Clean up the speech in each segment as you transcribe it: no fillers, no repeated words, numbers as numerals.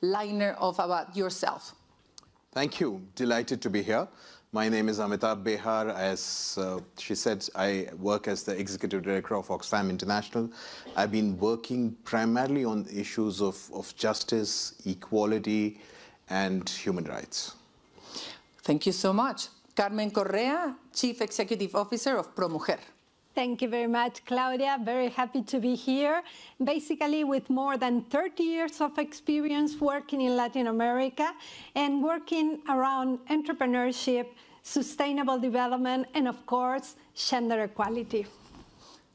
liner about yourself. Thank you. Delighted to be here. My name is Amitabh Behar. As she said, I work as the Executive Director of Oxfam International. I've been working primarily on issues of justice, equality, and human rights. Thank you so much. Carmen Correa, Chief Executive Officer of Mujer. Thank you very much, Claudia. Very happy to be here. Basically, with more than 30 years of experience working in Latin America and working around entrepreneurship, sustainable development, and of course, gender equality.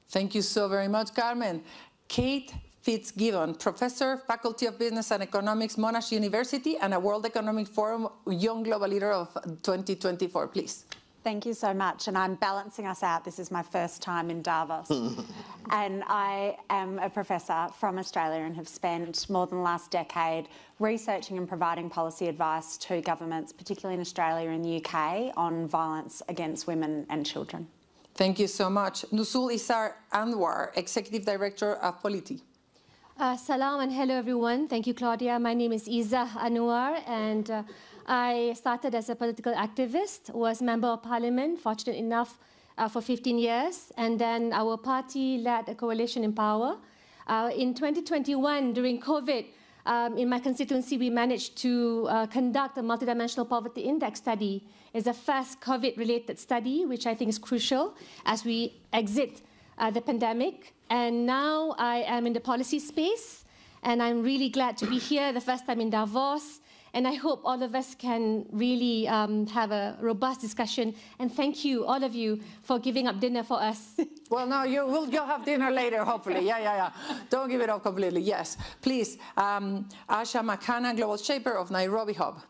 Thank you so very much, Carmen. Kate Fitz-Gibbon, Professor, Faculty of Business and Economics, Monash University, and a World Economic Forum Young Global Leader of 2024, please. Thank you so much, and I'm balancing us out. This is my first time in Davos. And I am a professor from Australia and have spent more than the last decade researching and providing policy advice to governments, particularly in Australia and the UK, on violence against women and children. Thank you so much. Nurul Anwar, Executive Director of Polity. Salam and hello everyone. Thank you, Claudia. My name is Izzah Anwar, and I started as a political activist, was Member of Parliament, fortunate enough for 15 years, and then our party led a coalition in power. In 2021, during COVID, in my constituency, we managed to conduct a multidimensional poverty index study. It's the first COVID-related study, which I think is crucial as we exit the pandemic. And now I am in the policy space, and I'm really glad to be here the first time in Davos. And I hope all of us can really have a robust discussion. And thank you, all of you, for giving up dinner for us. Well, no, you'll have dinner later, hopefully. Yeah. Don't give it up completely. Yes. Please, Asha Makana, Global Shaper of Nairobi Hub.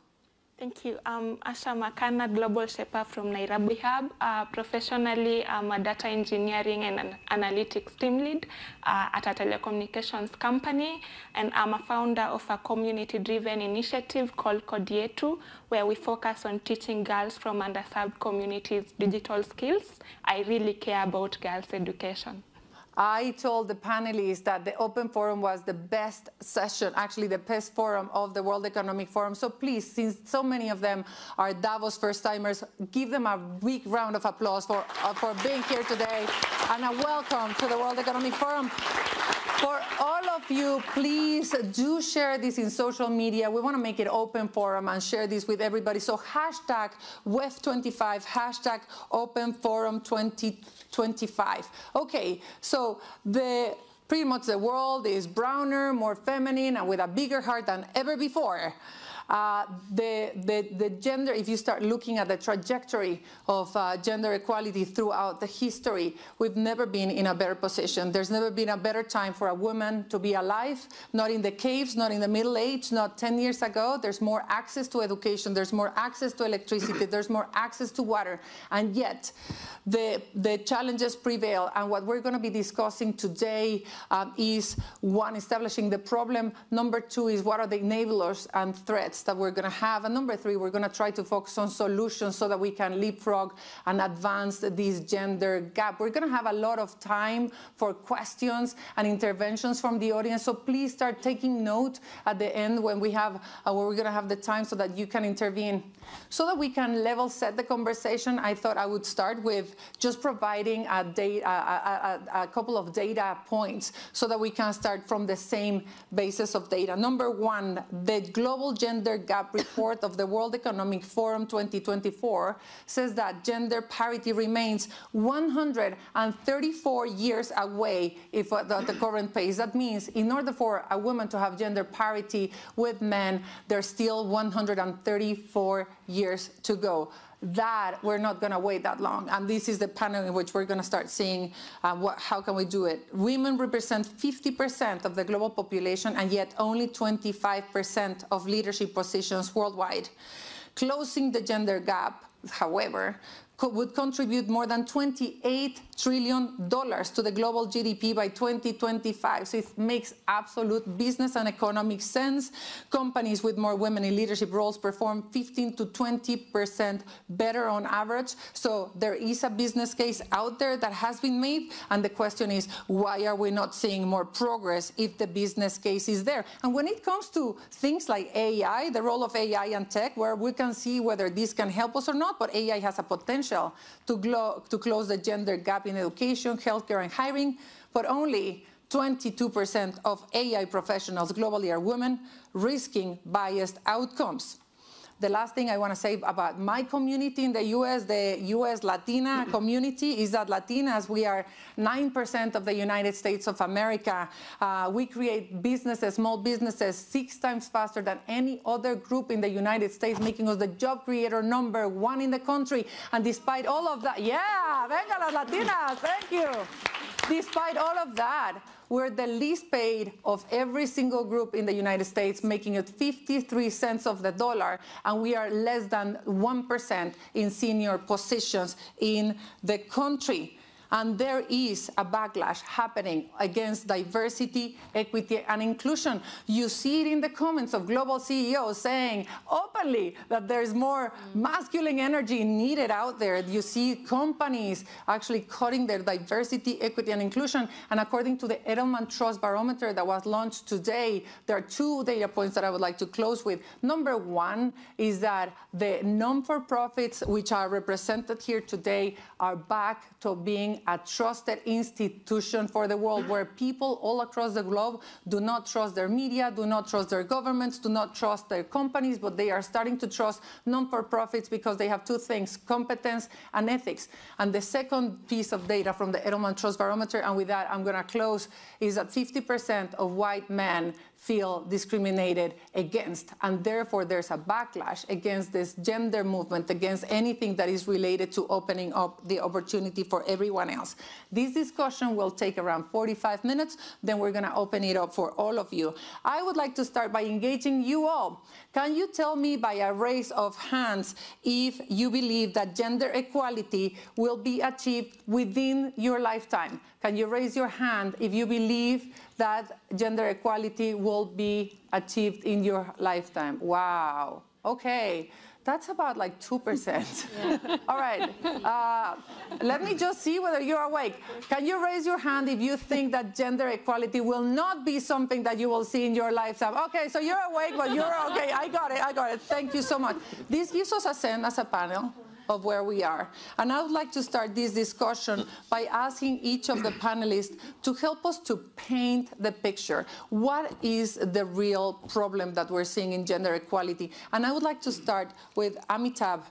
Thank you. I'm Asha Makana, Global Shaper from Nairobi Hub. Professionally, I'm a data engineering and an analytics team lead at a telecommunications company, and I'm a founder of a community-driven initiative called Kodietu, where we focus on teaching girls from underserved communities digital skills. I really care about girls' education. I told the panelists that the Open Forum was the best session, actually the best forum of the World Economic Forum. So please, since so many of them are Davos first-timers, give them a big round of applause for being here today, and a welcome to the World Economic Forum. For all of you, please do share this in social media. We want to make it open forum and share this with everybody. So hashtag WEF2025, hashtag Open Forum 2025. Okay, so pretty much the world is browner, more feminine, and with a bigger heart than ever before. The gender, if you start looking at the trajectory of gender equality throughout the history, we've never been in a better position. There's never been a better time for a woman to be alive, not in the caves, not in the Middle Age, not 10 years ago. There's more access to education, there's more access to electricity, there's more access to water, and yet the challenges prevail. And what we're going to be discussing today is, one, establishing the problem. Number two is, what are the enablers and threats that we're going to have. And number three, we're going to try to focus on solutions so that we can leapfrog and advance this gender gap. We're going to have a lot of time for questions and interventions from the audience. So please start taking note at the end when we have, where we're going to have the time so that you can intervene. So that we can level set the conversation, I thought I would start with just providing a couple of data points so that we can start from the same basis of data. Number one, the Global Gender Gap Report of the World Economic Forum 2024 says that gender parity remains 134 years away if at the current pace. That means in order for a woman to have gender parity with men, there's still 134 years to go. That we're not going to wait that long, and this is the panel in which we're going to start seeing how can we do it. Women represent 50% of the global population, and yet only 25% of leadership positions worldwide. Closing the gender gap, however, would contribute more than $28 trillion to the global GDP by 2025. So it makes absolute business and economic sense. Companies with more women in leadership roles perform 15 to 20% better on average. So there is a business case out there that has been made. And the question is, why are we not seeing more progress if the business case is there? And when it comes to things like AI, the role of AI and tech, where we can see whether this can help us or not, but AI has a potential to close the gender gap in education, healthcare, and hiring, but only 22% of AI professionals globally are women, risking biased outcomes. The last thing I want to say about my community in the U.S., the U.S. Latina community, is that Latinas, we are 9% of the United States of America. We create businesses, small businesses, 6 times faster than any other group in the United States, making us the job creator #1 in the country. And despite all of that, yeah, venga las Latinas, thank you. Despite all of that, we're the least paid of every single group in the United States, making it 53 cents of the dollar, and we are less than 1% in senior positions in the country. And there is a backlash happening against diversity, equity, and inclusion. You see it in the comments of global CEOs saying openly that there's more masculine energy needed out there. You see companies actually cutting their diversity, equity, and inclusion. And according to the Edelman Trust Barometer that was launched today, there are 2 data points that I would like to close with. Number 1 is that the non-for-profits, which are represented here today, are back to being a trusted institution for the world, where people all across the globe do not trust their media, do not trust their governments, do not trust their companies, but they are starting to trust non-for-profits because they have 2 things, competence and ethics. And the second piece of data from the Edelman Trust Barometer, and with that I'm going to close, is that 50% of white men feel discriminated against, and therefore there's a backlash against this gender movement, against anything that is related to opening up the opportunity for everyone else. This discussion will take around 45 minutes, then we're going to open it up for all of you. I would like to start by engaging you all. Can you tell me by a raise of hands if you believe that gender equality will be achieved within your lifetime? Can you raise your hand if you believe that gender equality will be achieved in your lifetime? Wow. Okay. That's about like 2%. Yeah. All right. Let me just see whether you're awake. Can you raise your hand if you think that gender equality will not be something that you will see in your lifetime? Okay, so you're awake, but you're okay. I got it. Thank you so much. This gives us a sense as a panel of where we are. And I would like to start this discussion by asking each of the panelists to help us to paint the picture. What is the real problem that we're seeing in gender equality? And I would like to start with Amitabh,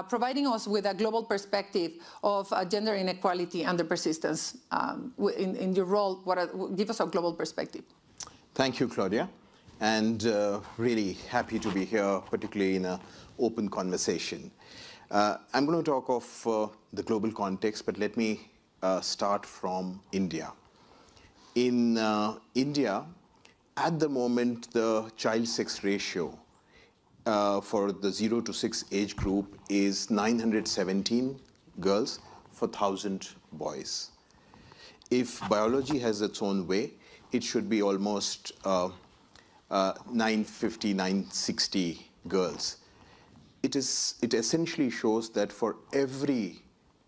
providing us with a global perspective of gender inequality and the persistence. In your role, give us a global perspective. Thank you, Claudia. And really happy to be here, particularly in an open conversation. I'm going to talk of the global context, but let me start from India. In India, at the moment, the child sex ratio for the 0 to 6 age group is 917 girls for 1,000 boys. If biology has its own way, it should be almost 950, 960 girls. It essentially shows that for every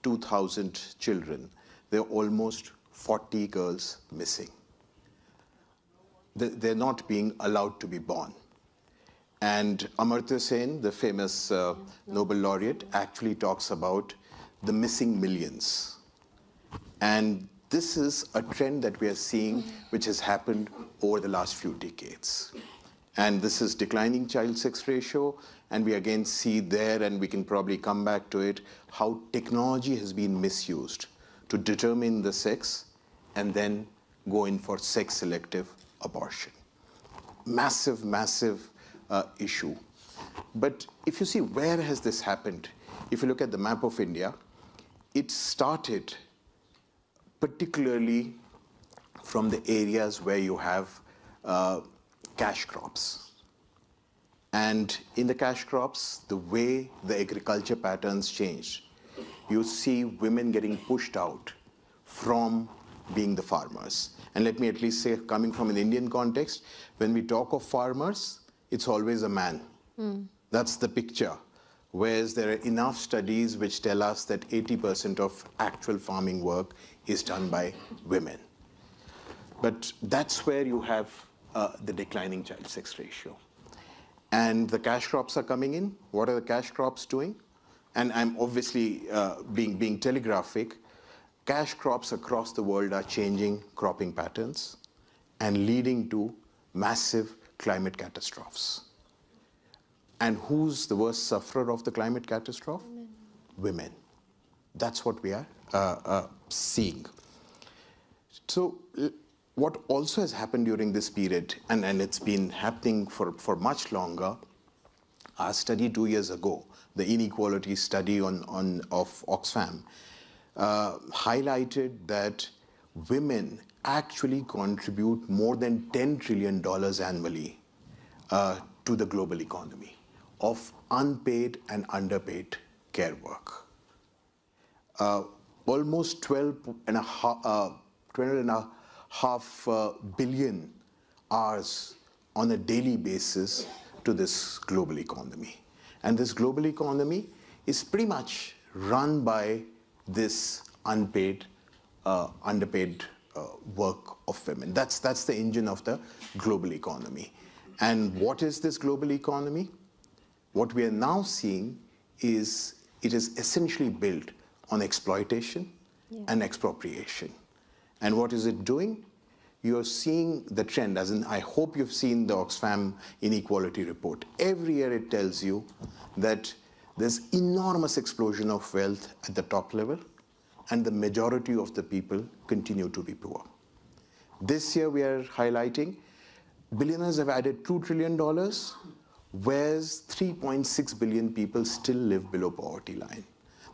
2,000 children, there are almost 40 girls missing. They're not being allowed to be born. And Amartya Sen, the famous Nobel laureate, actually talks about the missing millions. And this is a trend that we are seeing, which has happened over the last few decades. And this is declining child sex ratio, and we again see there, and we can probably come back to it, how technology has been misused to determine the sex and then go in for sex-selective abortion. Massive, massive issue. But if you see where has this happened, if you look at the map of India, it started particularly from the areas where you have cash crops. And in the cash crops, the way the agriculture patterns changed you see women getting pushed out from being the farmers. And let me at least say, coming from an Indian context, when we talk of farmers, it's always a man. That's the picture. Whereas there are enough studies which tell us that 80% of actual farming work is done by women. But that's where you have the declining child sex ratio. And the cash crops are coming in. What are the cash crops doing? And I'm obviously being telegraphic. Cash crops across the world are changing cropping patterns and leading to massive climate catastrophes. And who's the worst sufferer of the climate catastrophe? Women. That's what we are seeing. So what also has happened during this period, and it's been happening for much longer, our study 2 years ago, the inequality study of Oxfam, highlighted that women actually contribute more than $10 trillion annually to the global economy of unpaid and underpaid care work. Almost 12.5 billion hours on a daily basis to this global economy. And this global economy is pretty much run by this unpaid, underpaid work of women. That's the engine of the global economy. And what is this global economy? What we are now seeing is it is essentially built on exploitation and expropriation. And what is it doing? You're seeing the trend, as in, I hope you've seen the Oxfam inequality report. Every year it tells you that there's enormous explosion of wealth at the top level, and the majority of the people continue to be poor. This year we are highlighting billionaires have added $2 trillion, whereas 3.6 billion people still live below poverty line.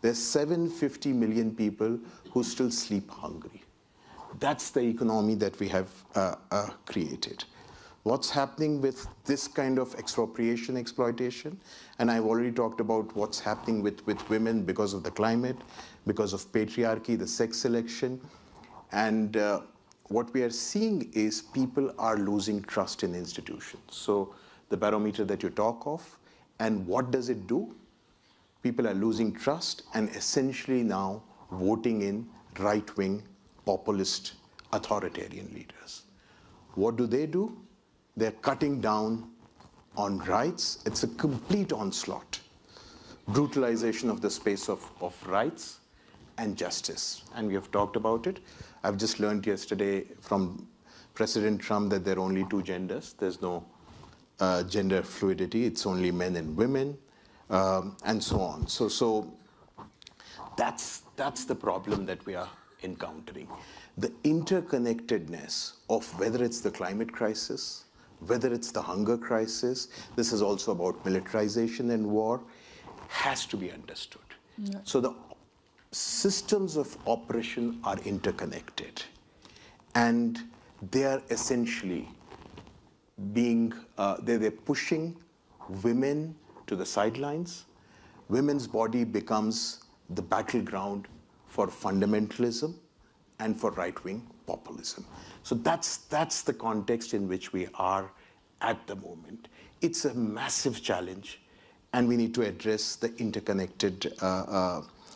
There's 750 million people who still sleep hungry. That's the economy that we have created. What's happening with this kind of expropriation, exploitation? And I've already talked about what's happening with women because of the climate, because of patriarchy, the sex selection. And what we are seeing is people are losing trust in institutions. So the barometer that you talk of, and what does it do? People are losing trust and essentially now voting in right-wing, populist, authoritarian leaders. What do? They're cutting down on rights. It's a complete onslaught, brutalization of the space of rights and justice. And we have talked about it. I've just learned yesterday from President Trump that there are only two genders. There's no gender fluidity. It's only men and women, and so on. So that's the problem that we are encountering. The interconnectedness of whether it's the climate crisis, whether it's the hunger crisis, this is also about militarization and war, has to be understood. Yeah. So the systems of operation are interconnected, and they are essentially being, they're pushing women to the sidelines. Women's body becomes the battleground for fundamentalism and for right-wing populism. So that's the context in which we are at the moment. It's a massive challenge, and we need to address the interconnected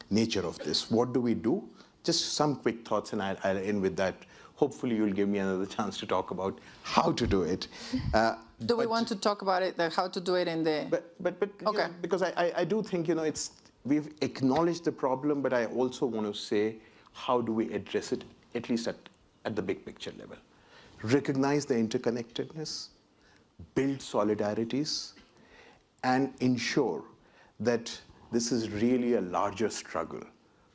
nature of this. What do we do? Just some quick thoughts, and I'll end with that. Hopefully you'll give me another chance to talk about how to do it. Do we want to talk about it, how to do it in the... But okay. You know, because I do think, you know, we've acknowledged the problem, but I also want to say, how do we address it, at least at the big picture level? Recognize the interconnectedness, build solidarities, and ensure that this is really a larger struggle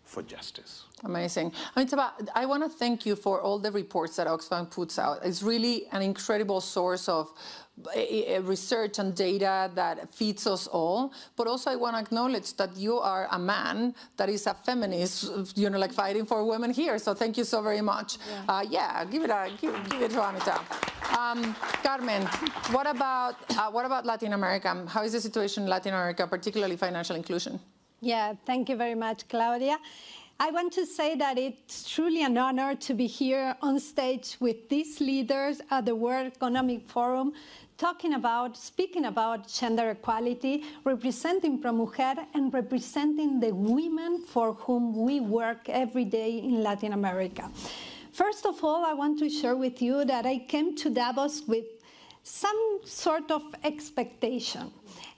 for justice. Amazing. Amitabh, I want to thank you for all the reports that Oxfam puts out. It's really an incredible source of research and data that feeds us all. But also I want to acknowledge that you are a man that is a feminist, you know, like fighting for women here. So thank you so very much. Yeah, give it to Amitabh. Carmen, what about Latin America? How is the situation in Latin America, particularly financial inclusion? Yeah, thank you very much, Claudia. I want to say that it's truly an honor to be here on stage with these leaders at the World Economic Forum, speaking about gender equality, representing Mujer, and representing the women for whom we work every day in Latin America. First of all, I want to share with you that I came to Davos with some sort of expectation.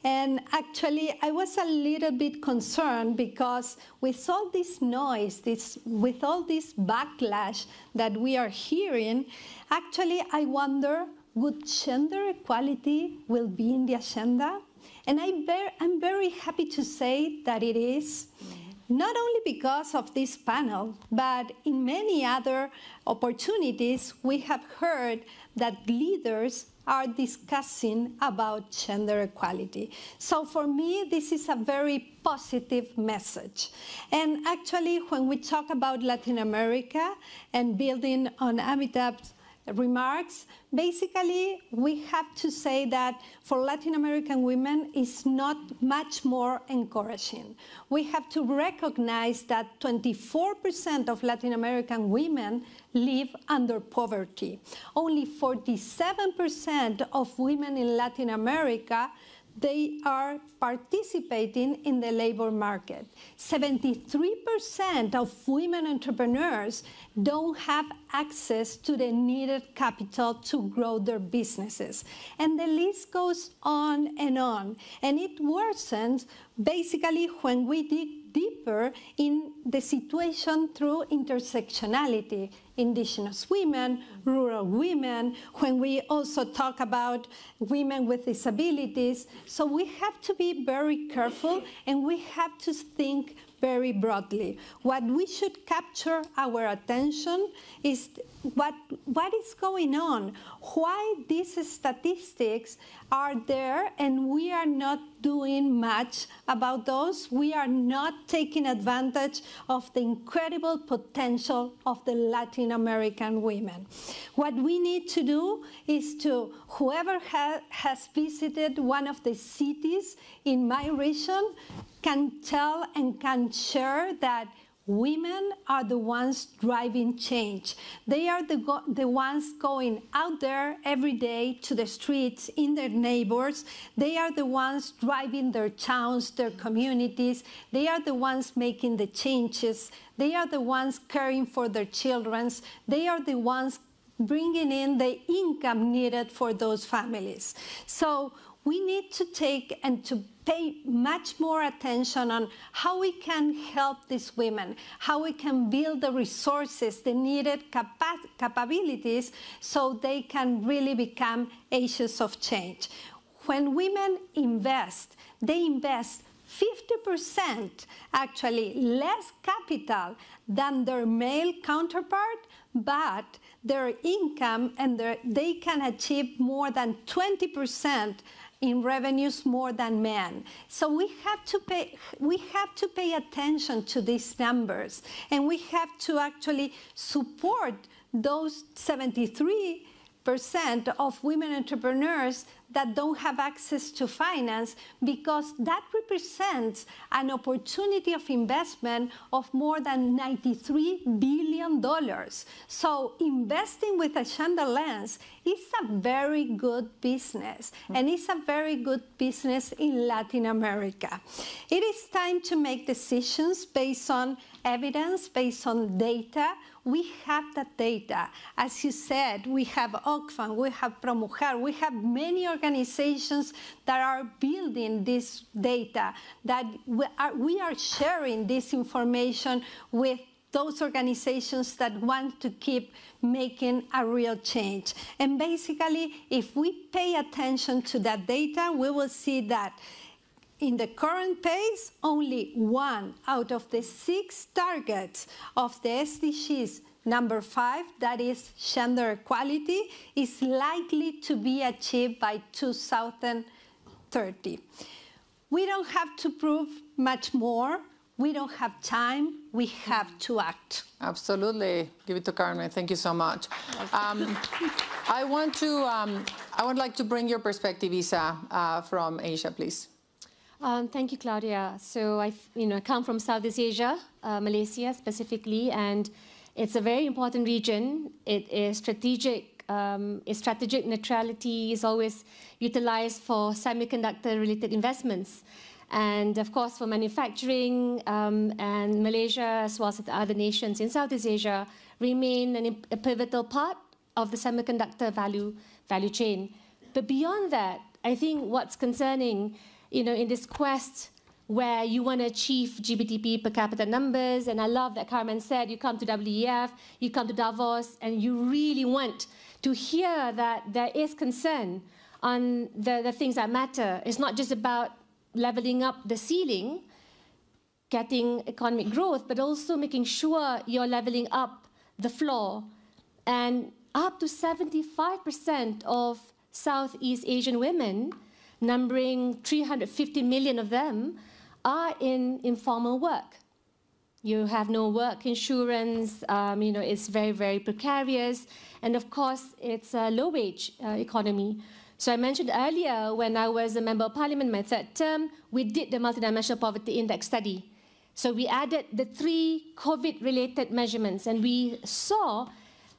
And actually, I was a little bit concerned because with all this noise, with all this backlash that we are hearing, actually, I wonder, would gender equality will be in the agenda? And I'm very happy to say that it is. Not only because of this panel, but in many other opportunities, we have heard that leaders are discussing about gender equality. So for me, this is a very positive message. And actually, when we talk about Latin America and building on Amitabh's remarks, basically, we have to say that for Latin American women, it's not much more encouraging. We have to recognize that 24% of Latin American women live under poverty. Only 47% of women in Latin America, they are participating in the labor market. 73% of women entrepreneurs don't have access to the needed capital to grow their businesses. And the list goes on. And it worsens basically when we dig deeper in the situation through intersectionality. Indigenous women, rural women, when we also talk about women with disabilities. So we have to be very careful and we have to think very broadly. What we should capture our attention is what is going on, why these statistics are there and we are not doing much about those. We are not taking advantage of the incredible potential of the Latin American women. What we need to do is to, whoever has visited one of the cities in my region can tell and can share that women are the ones driving change. They are the ones going out there every day to the streets in their neighbors. They are the ones driving their towns, their communities. They are the ones making the changes. They are the ones caring for their children. They are the ones bringing in the income needed for those families. So we need to take and to pay much more attention on how we can help these women, how we can build the resources, the needed capabilities, so they can really become agents of change. When women invest, they invest 50% actually less capital than their male counterpart, but their income and they can achieve more than 20% in revenues more than men. So we have to pay attention to these numbers, and we have to actually support those 73% of women entrepreneurs that don't have access to finance, because that represents an opportunity of investment of more than $93 billion. So investing with a gender lens is a very good business, and it's a very good business in Latin America. It is time to make decisions based on evidence, based on data. We have that data. As you said, we have Oxfam, we have Mujer, we have many organizations that are building this data, that we are sharing this information with those organizations that want to keep making a real change. And basically, if we pay attention to that data, we will see that in the current pace, only 1 out of the 6 targets of the SDGs number 5, that is gender equality, is likely to be achieved by 2030. We don't have to prove much more. We don't have time. We have to act. Absolutely. Give it to Carmen. Thank you so much. I would like to bring your perspective, Izzah, from Asia, please. Thank you, Claudia. So I come from Southeast Asia, Malaysia specifically, and it's a very important region. It is strategic. Its strategic neutrality is always utilized for semiconductor-related investments. And of course, for manufacturing, and Malaysia, as well as the other nations in Southeast Asia, remain a pivotal part of the semiconductor value chain. But beyond that, I think what's concerning, in this quest where you want to achieve GDP per capita numbers, and I love that Carmen said, you come to WEF, you come to Davos, and you really want to hear that there is concern on the things that matter. It's not just about leveling up the ceiling, getting economic growth, but also making sure you're leveling up the floor. And up to 75% of Southeast Asian women, numbering 350 million of them, are in informal work. You have no work insurance, it's very, very precarious. And of course, it's a low-wage economy. So I mentioned earlier, when I was a member of parliament, my third term, we did the multidimensional poverty index study. So we added the 3 COVID-related measurements, and we saw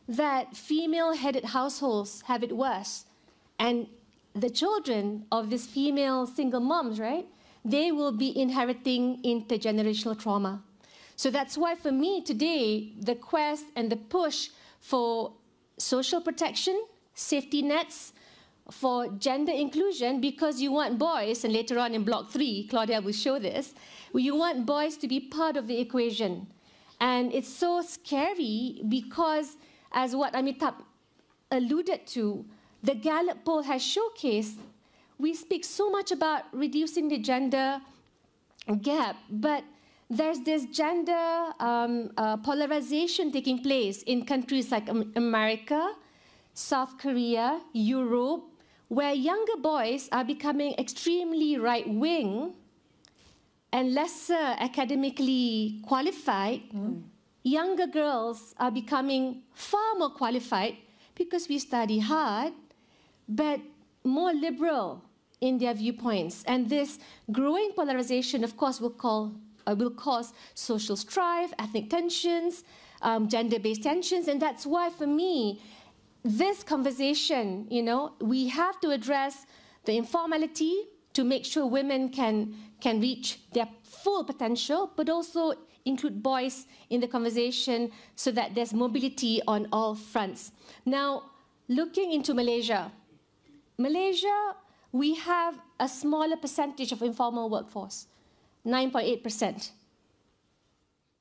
that female-headed households have it worse. And the children of these female single moms, right, they will be inheriting intergenerational trauma. So that's why for me today, the quest and the push for social protection, safety nets, for gender inclusion, because you want boys, and later on in block 3, Claudia will show this, you want boys to be part of the equation. And it's so scary because, as what Amitabh alluded to, the Gallup poll has showcased, we speak so much about reducing the gender gap, but there's this gender polarization taking place in countries like America, South Korea, Europe, where younger boys are becoming extremely right-wing and lesser academically qualified. Younger girls are becoming far more qualified because we study hard, but more liberal in their viewpoints. And this growing polarization, of course, will cause social strife, ethnic tensions, gender-based tensions, and that's why, for me, this conversation, we have to address the informality to make sure women can reach their full potential, but also include boys in the conversation so that there's mobility on all fronts. Now, looking into Malaysia, we have a smaller percentage of informal workforce, 9.8%,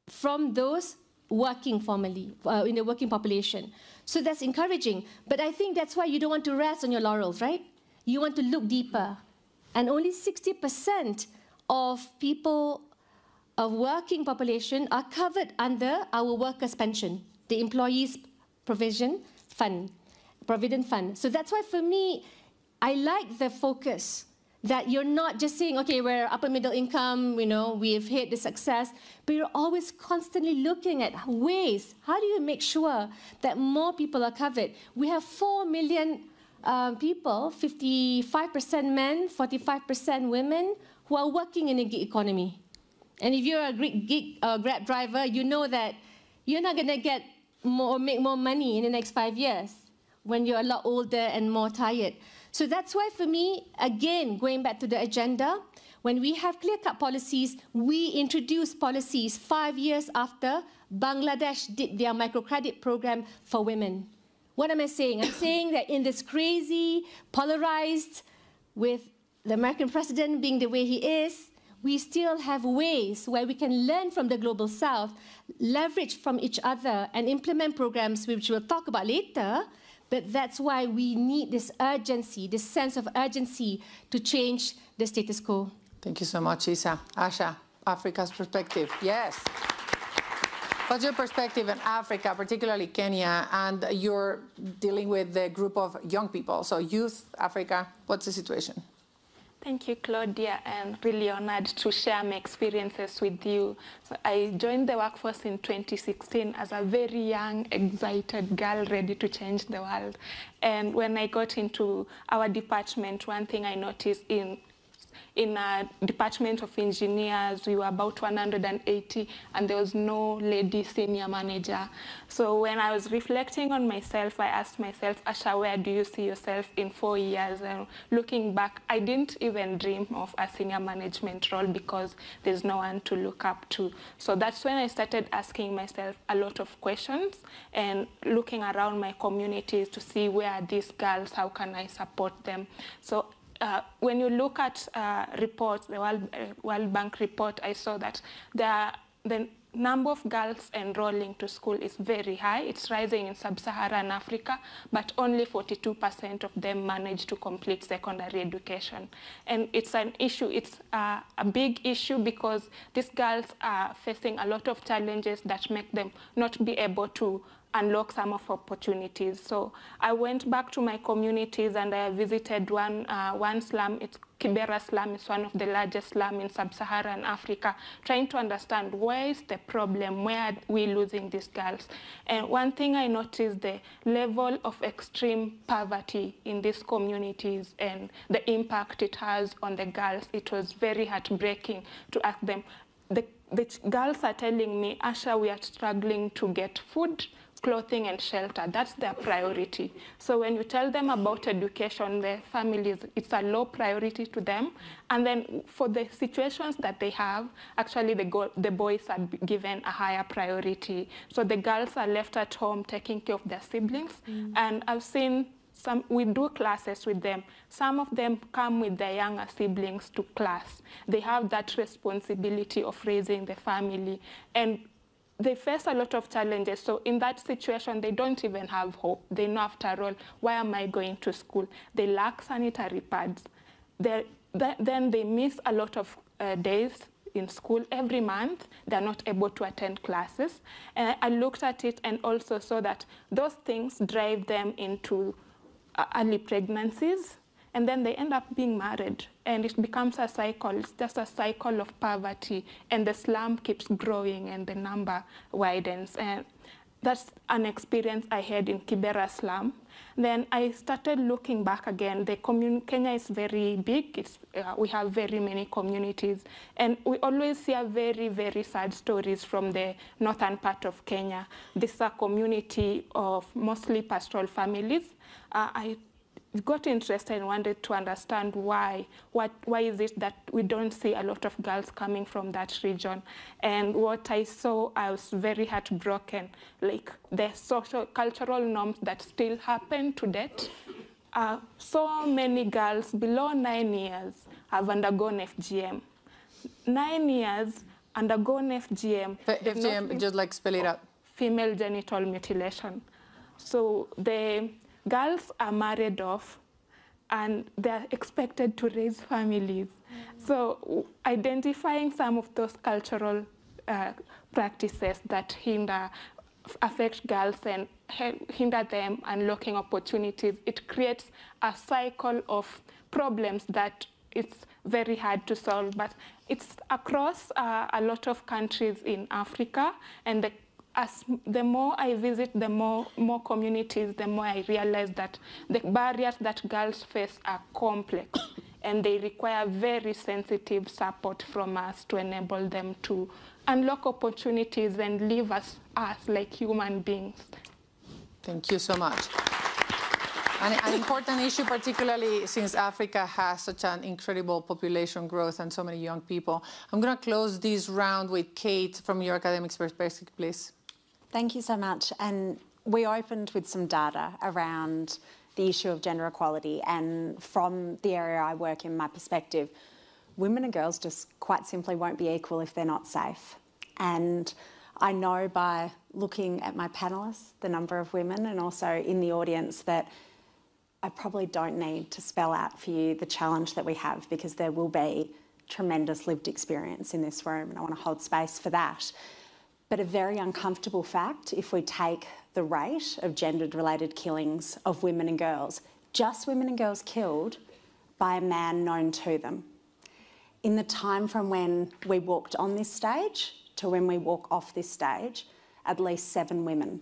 from those working formally, in the working population. So that's encouraging. But I think that's why you don't want to rest on your laurels, right? You want to look deeper. And only 60% of people of working population are covered under our workers' pension, the employees' provident fund. So that's why, for me, I like the focus that you're not just saying, okay, we're upper middle income, we've hit the success, but you're always constantly looking at ways, how do you make sure that more people are covered? We have 4 million people, 55% men, 45% women, who are working in a gig economy. And if you're a gig Grab driver, you know that you're not going to get more, make more money in the next 5 years when you're a lot older and more tired. So that's why, for me, again, going back to the agenda, when we have clear-cut policies, we introduce policies 5 years after Bangladesh did their microcredit program for women. What am I saying? I'm saying that in this crazy, polarized, with the American president being the way he is, we still have ways where we can learn from the Global South, leverage from each other, and implement programs which we'll talk about later. But that's why we need this urgency, this sense of urgency to change the status quo. Thank you so much, Izzah. Asha, Africa's perspective. Yes. What's your perspective in Africa, particularly Kenya, and you're dealing with the group of young people, so youth, Africa, what's the situation? Thank you, Claudia. I'm really honored to share my experiences with you. So I joined the workforce in 2016 as a very young, excited girl ready to change the world. And when I got into our department, one thing I noticed in in a department of engineers, we were about 180, and there was no lady senior manager. So when I was reflecting on myself, I asked myself, Asha, where do you see yourself in 4 years? And looking back, I didn't even dream of a senior management role because there's no one to look up to. So that's when I started asking myself a lot of questions and looking around my communities to see where are these girls, how can I support them? So when you look at reports, the World Bank report, I saw that the number of girls enrolling to school is very high. It's rising in sub-Saharan Africa, but only 42% of them manage to complete secondary education. And it's an issue. It's a big issue because these girls are facing a lot of challenges that make them not be able to unlock some of opportunities. So I went back to my communities and I visited one slum. It's Kibera slum. It's one of the largest slums in sub-Saharan Africa, trying to understand where is the problem, where are we losing these girls. And one thing I noticed, the level of extreme poverty in these communities and the impact it has on the girls. It was very heartbreaking to ask them. The girls are telling me, Asha, we are struggling to get food, clothing and shelter. That's their priority. So when you tell them about education, their families, it's a low priority to them. And then for the situations that they have, actually the boys are given a higher priority. So the girls are left at home taking care of their siblings. And I've seen we do classes with them. Some of them come with their younger siblings to class. They have that responsibility of raising the family. And they face a lot of challenges. So in that situation, they don't even have hope. They know, after all, why am I going to school? They lack sanitary pads. Then they miss a lot of days in school. Every month, they're not able to attend classes. And I looked at it and also saw that those things drive them into early pregnancies, and then they end up being married, and it becomes a cycle. It's just a cycle of poverty, and the slum keeps growing and the number widens. And that's an experience I had in Kibera slum. Then I started looking back again. Kenya is very big. We have very many communities, and we always hear very, very sad stories from the northern part of Kenya. This is a community of mostly pastoral families. I got interested and wanted to understand why. Why is it that we don't see a lot of girls coming from that region? And what I saw, I was very heartbroken. Like the social, cultural norms that still happen to date. So many girls below 9 years have undergone FGM. 9 years undergone FGM. FGM, just like spell it out. Female genital mutilation. So the girls are married off, and they're expected to raise families. So identifying some of those cultural practices that affect girls and hinder them unlocking opportunities, it creates a cycle of problems that it's very hard to solve. But it's across a lot of countries in Africa, and the more I visit, the more communities, the more I realize that the barriers that girls face are complex, and they require very sensitive support from us to enable them to unlock opportunities and live as like human beings. Thank you so much. An important issue, particularly since Africa has such an incredible population growth and so many young people. I'm going to close this round with Kate from your academic perspective, please. Thank you so much. And we opened with some data around the issue of gender equality, and from the area I work in, my perspective, women and girls just quite simply won't be equal if they're not safe. And I know by looking at my panellists, the number of women, and also in the audience, that I probably don't need to spell out for you the challenge that we have, because there will be tremendous lived experience in this room, and I want to hold space for that. But a very uncomfortable fact, if we take the rate of gendered-related killings of women and girls, just women and girls killed by a man known to them. In the time from when we walked on this stage to when we walk off this stage, at least 7 women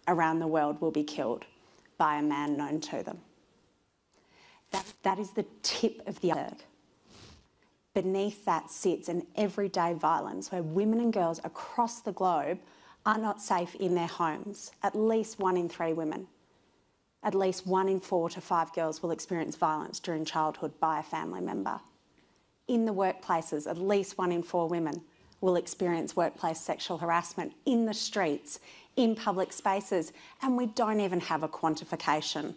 around the world will be killed by a man known to them. That is the tip of the iceberg. beneath that sits an everyday violence where women and girls across the globe are not safe in their homes. At least 1 in 3 women, at least 1 in 4 to 5 girls will experience violence during childhood by a family member. In the workplaces, at least 1 in 4 women will experience workplace sexual harassment in the streets, in public spaces, and we don't even have a quantification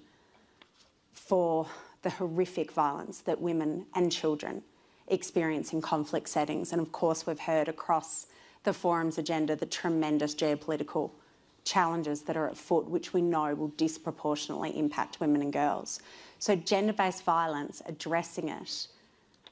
for the horrific violence that women and children experience in conflict settings. And of course, we've heard across the forum's agenda the tremendous geopolitical challenges that are at foot, which we know will disproportionately impact women and girls. So gender-based violence, addressing it,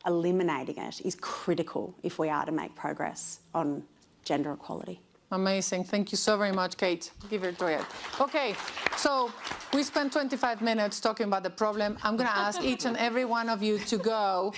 eliminating it, is critical if we are to make progress on gender equality. Amazing. Thank you so very much, Kate. Give it to it. Okay, so we spent 25 minutes talking about the problem. I'm going to ask each and every one of you to go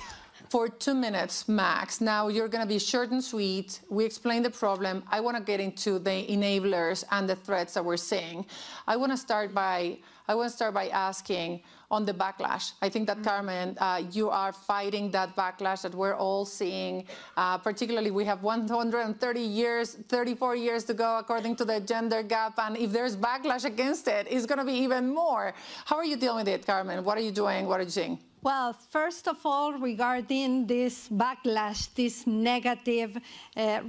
for 2 minutes max. Now, you're going to be short and sweet. We explain the problem. I want to get into the enablers and the threats that we're seeing. I want to start by asking on the backlash. I think that, Carmen, you are fighting that backlash that we're all seeing. Particularly, we have 34 years to go according to the gender gap. And if there's backlash against it, it's going to be even more. How are you dealing with it, Carmen? What are you doing? What are you seeing? Well, first of all, regarding this backlash, this negative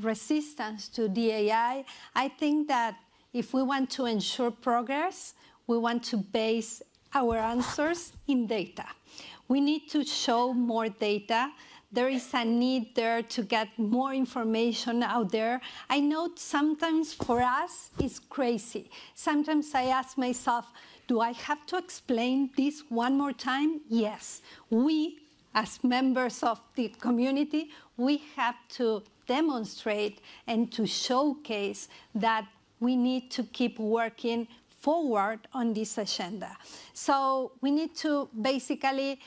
resistance to DAI, I think that if we want to ensure progress, we want to base our answers in data. We need to show more data. There is a need there to get more information out there. I know sometimes for us it's crazy. Sometimes I ask myself, do I have to explain this one more time? Yes. We, as members of the community, we have to demonstrate and to showcase that we need to keep working forward on this agenda. So we need to basically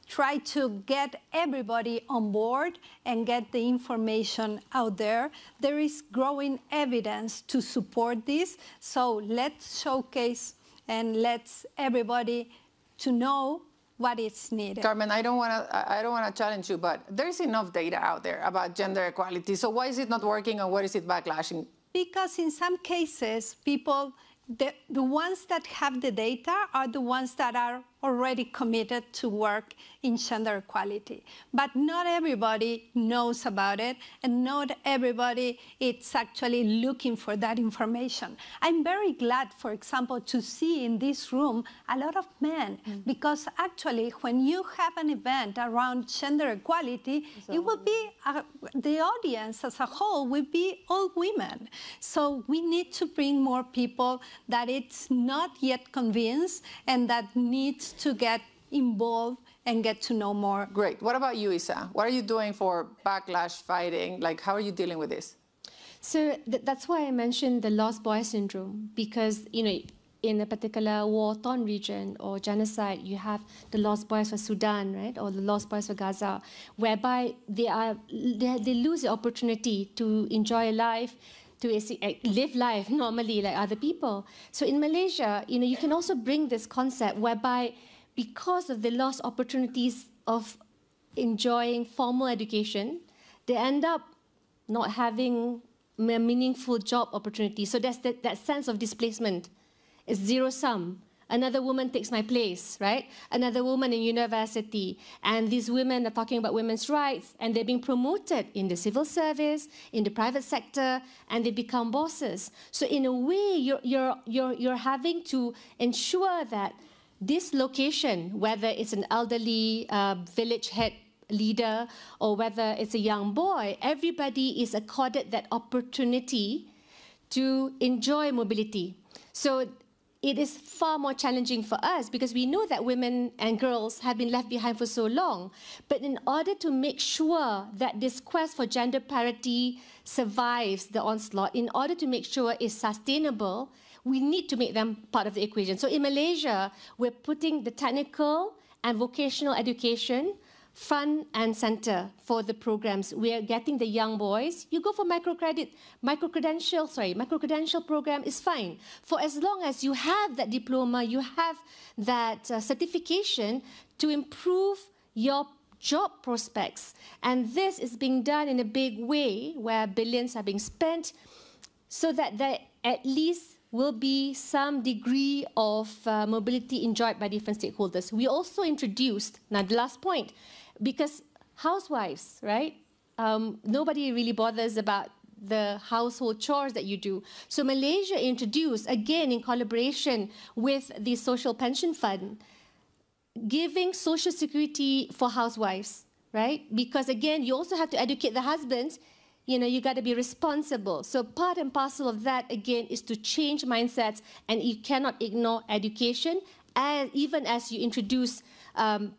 try to get everybody on board and get the information out there. There is growing evidence to support this, so let's showcase and let's everybody to know what is needed. Carmen, I don't want to challenge you, but there's enough data out there about gender equality. So why is it not working, and what is it backlashing? Because in some cases, people, the ones that have the data are the ones that are already committed to work in gender equality. But not everybody knows about it, and not everybody is actually looking for that information. I'm very glad, for example, to see in this room a lot of men, because actually when you have an event around gender equality, it will be, the audience as a whole will be all women. So we need to bring more people that it's not yet convinced and that needs to get involved and get to know more. Great. What about you, Izzah? What are you doing for backlash fighting? Like, how are you dealing with this? So that's why I mentioned the lost boy syndrome, because, you know, in a particular war-torn region or genocide, you have the lost boys for Sudan, right, or the lost boys for Gaza, whereby they lose the opportunity to enjoy life, to live life normally like other people. So in Malaysia, you know, you can also bring this concept whereby, because of the lost opportunities of enjoying formal education, they end up not having a meaningful job opportunity. So there's that sense of displacement. It's zero-sum. Another woman takes my place, right? Another woman in university. And these women are talking about women's rights, and they're being promoted in the civil service, in the private sector, and they become bosses. So in a way, you're having to ensure that this location, whether it's an elderly village head leader or whether it's a young boy, everybody is accorded that opportunity to enjoy mobility. So it is far more challenging for us because we know that women and girls have been left behind for so long. But in order to make sure that this quest for gender parity survives the onslaught, in order to make sure it's sustainable, we need to make them part of the equation. So in Malaysia, we're putting the technical and vocational education front and center for the programs. We are getting the young boys. You go for micro-credential program is fine. For as long as you have that diploma, you have that certification to improve your job prospects. And this is being done in a big way where billions are being spent so that there at least will be some degree of mobility enjoyed by different stakeholders. We also introduced, now the last point, because housewives, right? Nobody really bothers about the household chores that you do. So Malaysia introduced, again in collaboration with the Social Pension Fund, giving social security for housewives, right? Because again, you also have to educate the husbands. You know, you got to be responsible. So part and parcel of that, again, is to change mindsets, and you cannot ignore education, and even as you introduce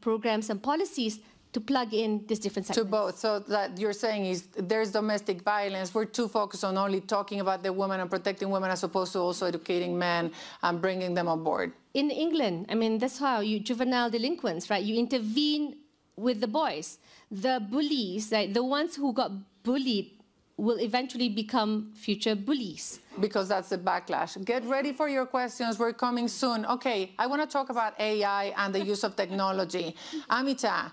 programs and policies to plug in these different segments. To both. So that you're saying is there's domestic violence. We're too focused on only talking about the women and protecting women as opposed to also educating men and bringing them on board. In England, I mean, that's how you juvenile delinquents, right? You intervene with the boys. The bullies, right? The ones who got bullied will eventually become future bullies. Because that's the backlash. Get ready for your questions. We're coming soon. Okay, I want to talk about AI and the use of technology. Amitabh,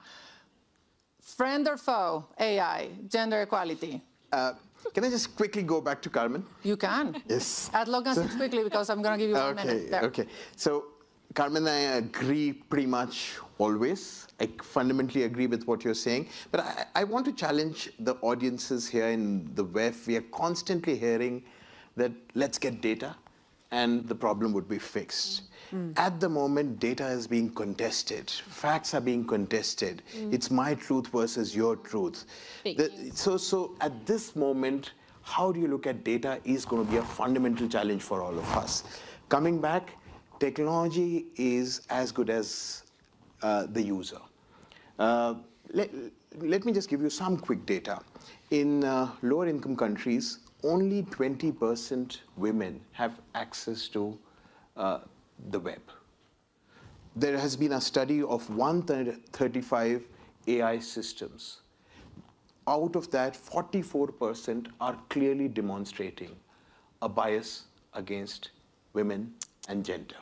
friend or foe, AI, gender equality? Can I just quickly go back to Carmen? You can. Yes. As long as it's quickly, because I'm going to give you 1 minute. There. Okay. So, Carmen, I agree pretty much always. I fundamentally agree with what you're saying. But I want to challenge the audiences here in the WEF. We are constantly hearing that let's get data and the problem would be fixed. At the moment, data is being contested. Facts are being contested. It's my truth versus your truth. So at this moment, how do you look at data is going to be a fundamental challenge for all of us. Coming back, technology is as good as the user. Let me just give you some quick data. In lower income countries, only 20% women have access to the web. There has been a study of 135 AI systems. Out of that, 44% are clearly demonstrating a bias against women and gender.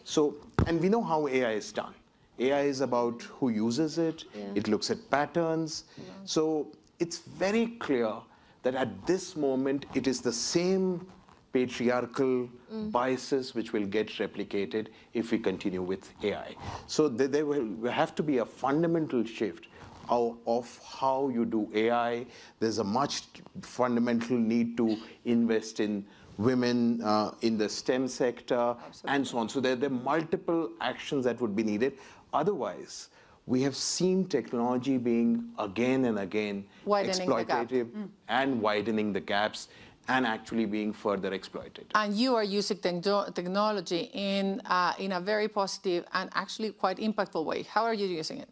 So, and we know how AI is done. AI is about who uses it. It looks at patterns. So it's very clear that at this moment, it is the same patriarchal biases which will get replicated if we continue with AI. So there will have to be a fundamental shift of how you do AI. There's a much fundamental need to invest in women in the STEM sector, and so on. So there are multiple actions that would be needed. Otherwise, we have seen technology being again and again exploitative and widening the gaps and actually being further exploited. And you are using technology in a very positive and actually quite impactful way. How are you using it?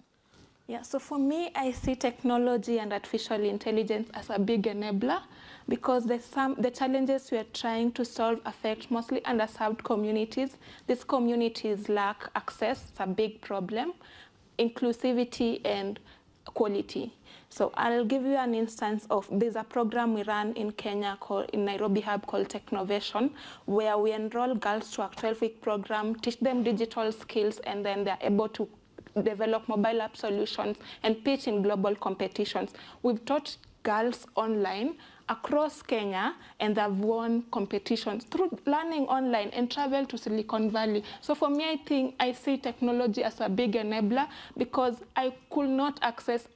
Yeah, so for me, I see technology and artificial intelligence as a big enabler because the challenges we are trying to solve affect mostly underserved communities. These communities lack access, it's a big problem, inclusivity and quality. So I'll give you an instance of, there's a program we run in Kenya in Nairobi hub called Technovation, where we enroll girls to a 12-week program, teach them digital skills, and then they're able to develop mobile app solutions and pitch in global competitions. We've taught girls online across Kenya, and they've won competitions through learning online and travel to Silicon Valley. So for me, I see technology as a big enabler because I could not access.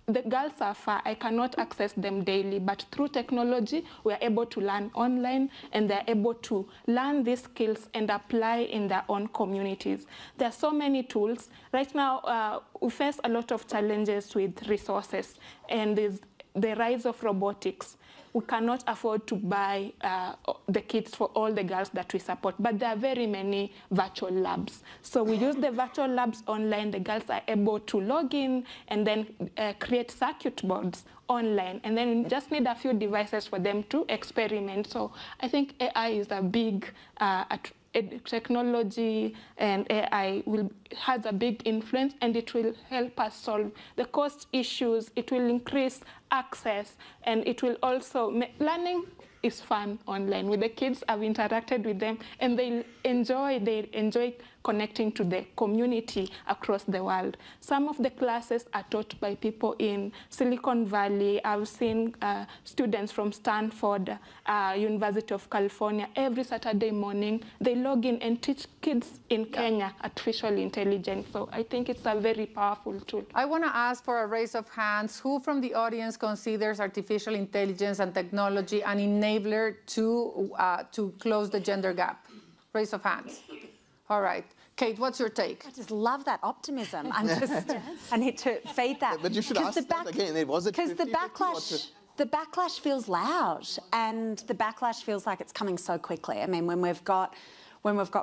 The girls are far, I cannot access them daily, but through technology, we are able to learn online, and they're able to learn these skills and apply in their own communities. There are so many tools. Right now, we face a lot of challenges with resources, and there's the rise of robotics. We cannot afford to buy the kits for all the girls that we support, but there are very many virtual labs. So we use the virtual labs online. The girls are able to log in and then create circuit boards online, and then we just need a few devices for them to experiment. So I think AI is a big technology, and AI has a big influence, and it will help us solve the cost issues. It will increase access, and it will also learning is fun online. With the kids, I've interacted with them, and they enjoy connecting to the community across the world. Some of the classes are taught by people in Silicon Valley. I've seen students from Stanford, University of California. Every Saturday morning, they log in and teach kids in Kenya artificial intelligence. So I think it's a very powerful tool. I want to ask for a raise of hands. Who from the audience considers artificial intelligence and technology an enabler to close the gender gap? Raise of hands. All right. Kate, what's your take? I just love that optimism. I need to feed that. But you should ask that again. Was it 50, because the backlash feels loud, and the backlash feels like it's coming so quickly. I mean, when we've got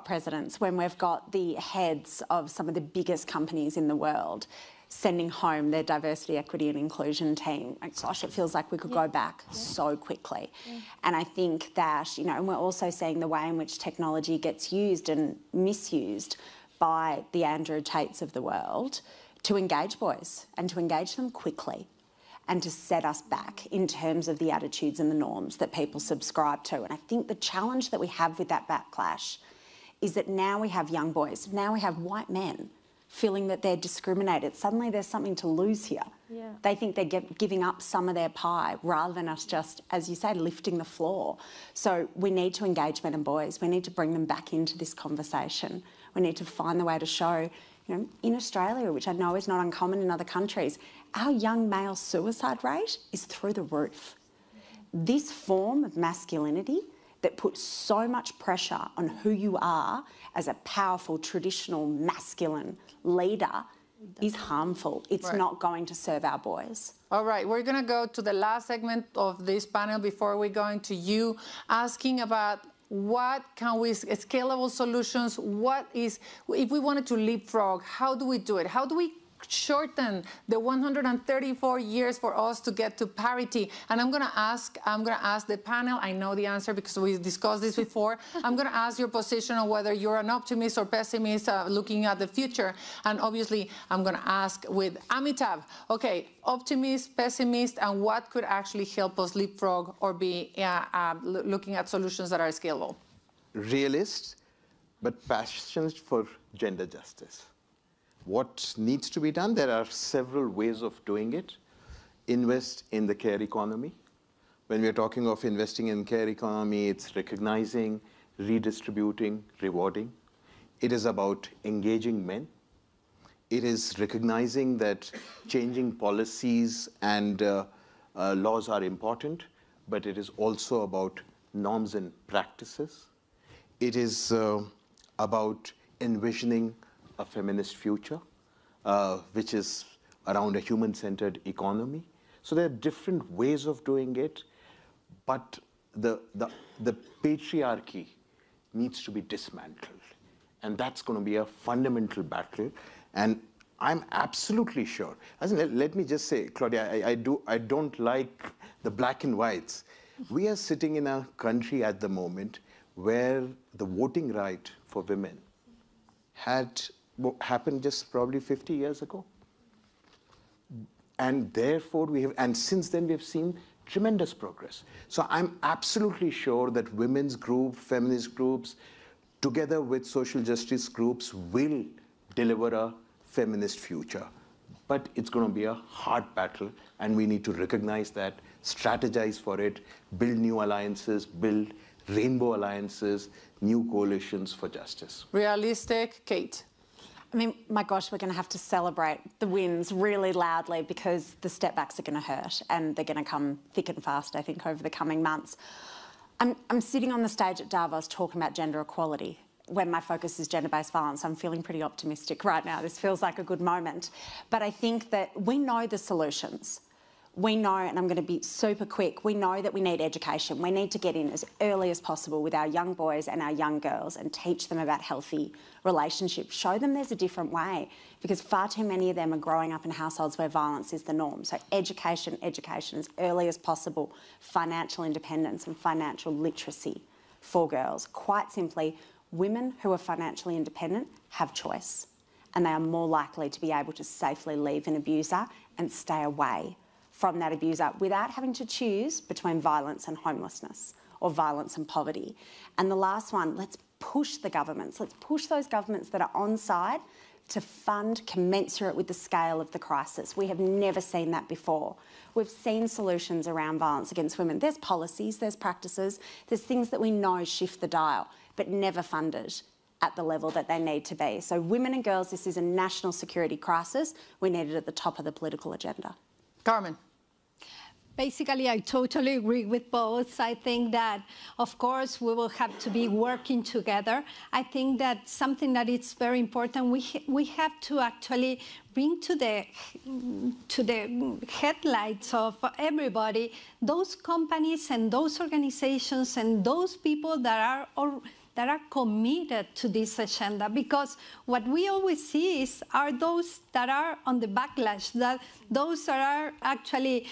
presidents, when we've got the heads of some of the biggest companies in the world sending home their diversity, equity and inclusion team, like, gosh, it feels like we could go back so quickly. And I think that, you know, and we're also seeing the way in which technology gets used and misused by the Andrew Tates of the world to engage boys and to engage them quickly and to set us back in terms of the attitudes and the norms that people subscribe to. And I think the challenge that we have with that backlash is that now we have young boys, now we have white men feeling that they're discriminated. Suddenly there's something to lose here. Yeah. They think they're giving up some of their pie rather than us just, as you say, lifting the floor. So we need to engage men and boys. We need to bring them back into this conversation. We need to find the way to show, you know, in Australia, which I know is not uncommon in other countries, our young male suicide rate is through the roof. This form of masculinity that puts so much pressure on who you are as a powerful, traditional, masculine leader is harmful. It's not going to serve our boys. All right, we're going to go to the last segment of this panel before we go into you, asking about what can we, scalable solutions, what is, if we wanted to leapfrog, how do we do it? How do we shorten the 134 years for us to get to parity? And I'm going to ask the panel. I know the answer because we discussed this before. I'm going to ask your position on whether you're an optimist or pessimist looking at the future. And obviously, I'm going to ask with Amitabh. Okay, optimist, pessimist, and what could actually help us leapfrog or be looking at solutions that are scalable? Realist, but passionate for gender justice. What needs to be done? There are several ways of doing it. Invest in the care economy. When we're talking of investing in care economy, it's recognizing, redistributing, rewarding. It is about engaging men. It is recognizing that changing policies and laws are important, but it is also about norms and practices. It is about envisioning a feminist future, which is around a human-centered economy. So there are different ways of doing it, but the patriarchy needs to be dismantled. And that's going to be a fundamental battle. And I'm absolutely sure, let me just say, Claudia, I don't like the black and whites. We are sitting in a country at the moment where the voting right for women had happened just probably 50 years ago. And therefore and since then we've seen tremendous progress. So I'm absolutely sure that women's groups, feminist groups, together with social justice groups will deliver a feminist future. But it's going to be a hard battle, and we need to recognize that, strategize for it, build new alliances, build rainbow alliances, new coalitions for justice. Realistic, Kate? I mean, my gosh, we're going to have to celebrate the wins really loudly because the step backs are going to hurt and they're going to come thick and fast, I think, over the coming months. I'm sitting on the stage at Davos talking about gender equality when my focus is gender-based violence. I'm feeling pretty optimistic right now. This feels like a good moment. But I think that we know the solutions. We know, and I'm going to be super quick, we know that we need education. We need to get in as early as possible with our young boys and our young girls and teach them about healthy relationships. Show them there's a different way, because far too many of them are growing up in households where violence is the norm. So education as early as possible, financial independence and financial literacy for girls. Quite simply, women who are financially independent have choice, and they are more likely to be able to safely leave an abuser and stay away from that abuser without having to choose between violence and homelessness or violence and poverty. And the last one, let's push the governments. Let's push those governments that are on side to fund commensurate with the scale of the crisis. We have never seen that before. We've seen solutions around violence against women. There's policies, there's practices, there's things that we know shift the dial, but never funded at the level that they need to be. So women and girls, this is a national security crisis. We need it at the top of the political agenda. Carmen. Basically, I totally agree with both. I think that, of course, we will have to be working together. I think that something that is very important, we have to actually bring to the headlights of everybody those companies and those organizations and those people that are committed to this agenda, because what we always see are those that are on the backlash, that those that are actually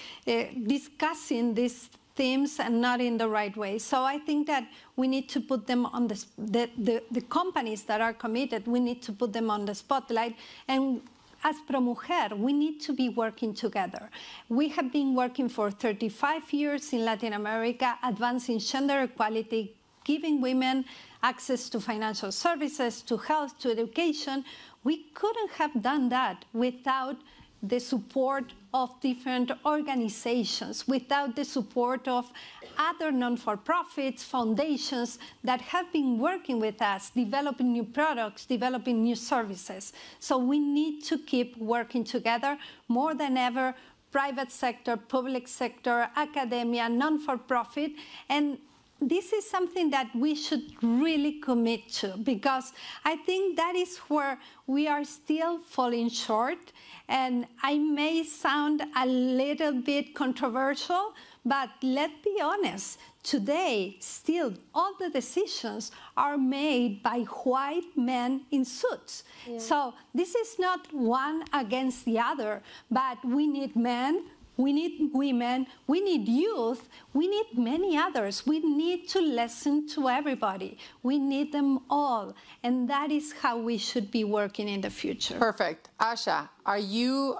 discussing these themes and not in the right way. So I think that we need to put them on the companies that are committed, we need to put them on the spotlight. And as Mujer, we need to be working together. We have been working for 35 years in Latin America, advancing gender equality, giving women access to financial services, to health, to education. We couldn't have done that without the support of different organizations, without the support of other non-for-profits, foundations that have been working with us, developing new products, developing new services. So we need to keep working together more than ever, private sector, public sector, academia, non-for-profit, and this is something that we should really commit to, because I think that is where we are still falling short. And I may sound a little bit controversial, but let's be honest, today, still, all the decisions are made by white men in suits. Yeah. So this is not one against the other, but we need men, we need women, we need youth, we need many others. We need to listen to everybody. We need them all. And that is how we should be working in the future. Perfect. Asha, are you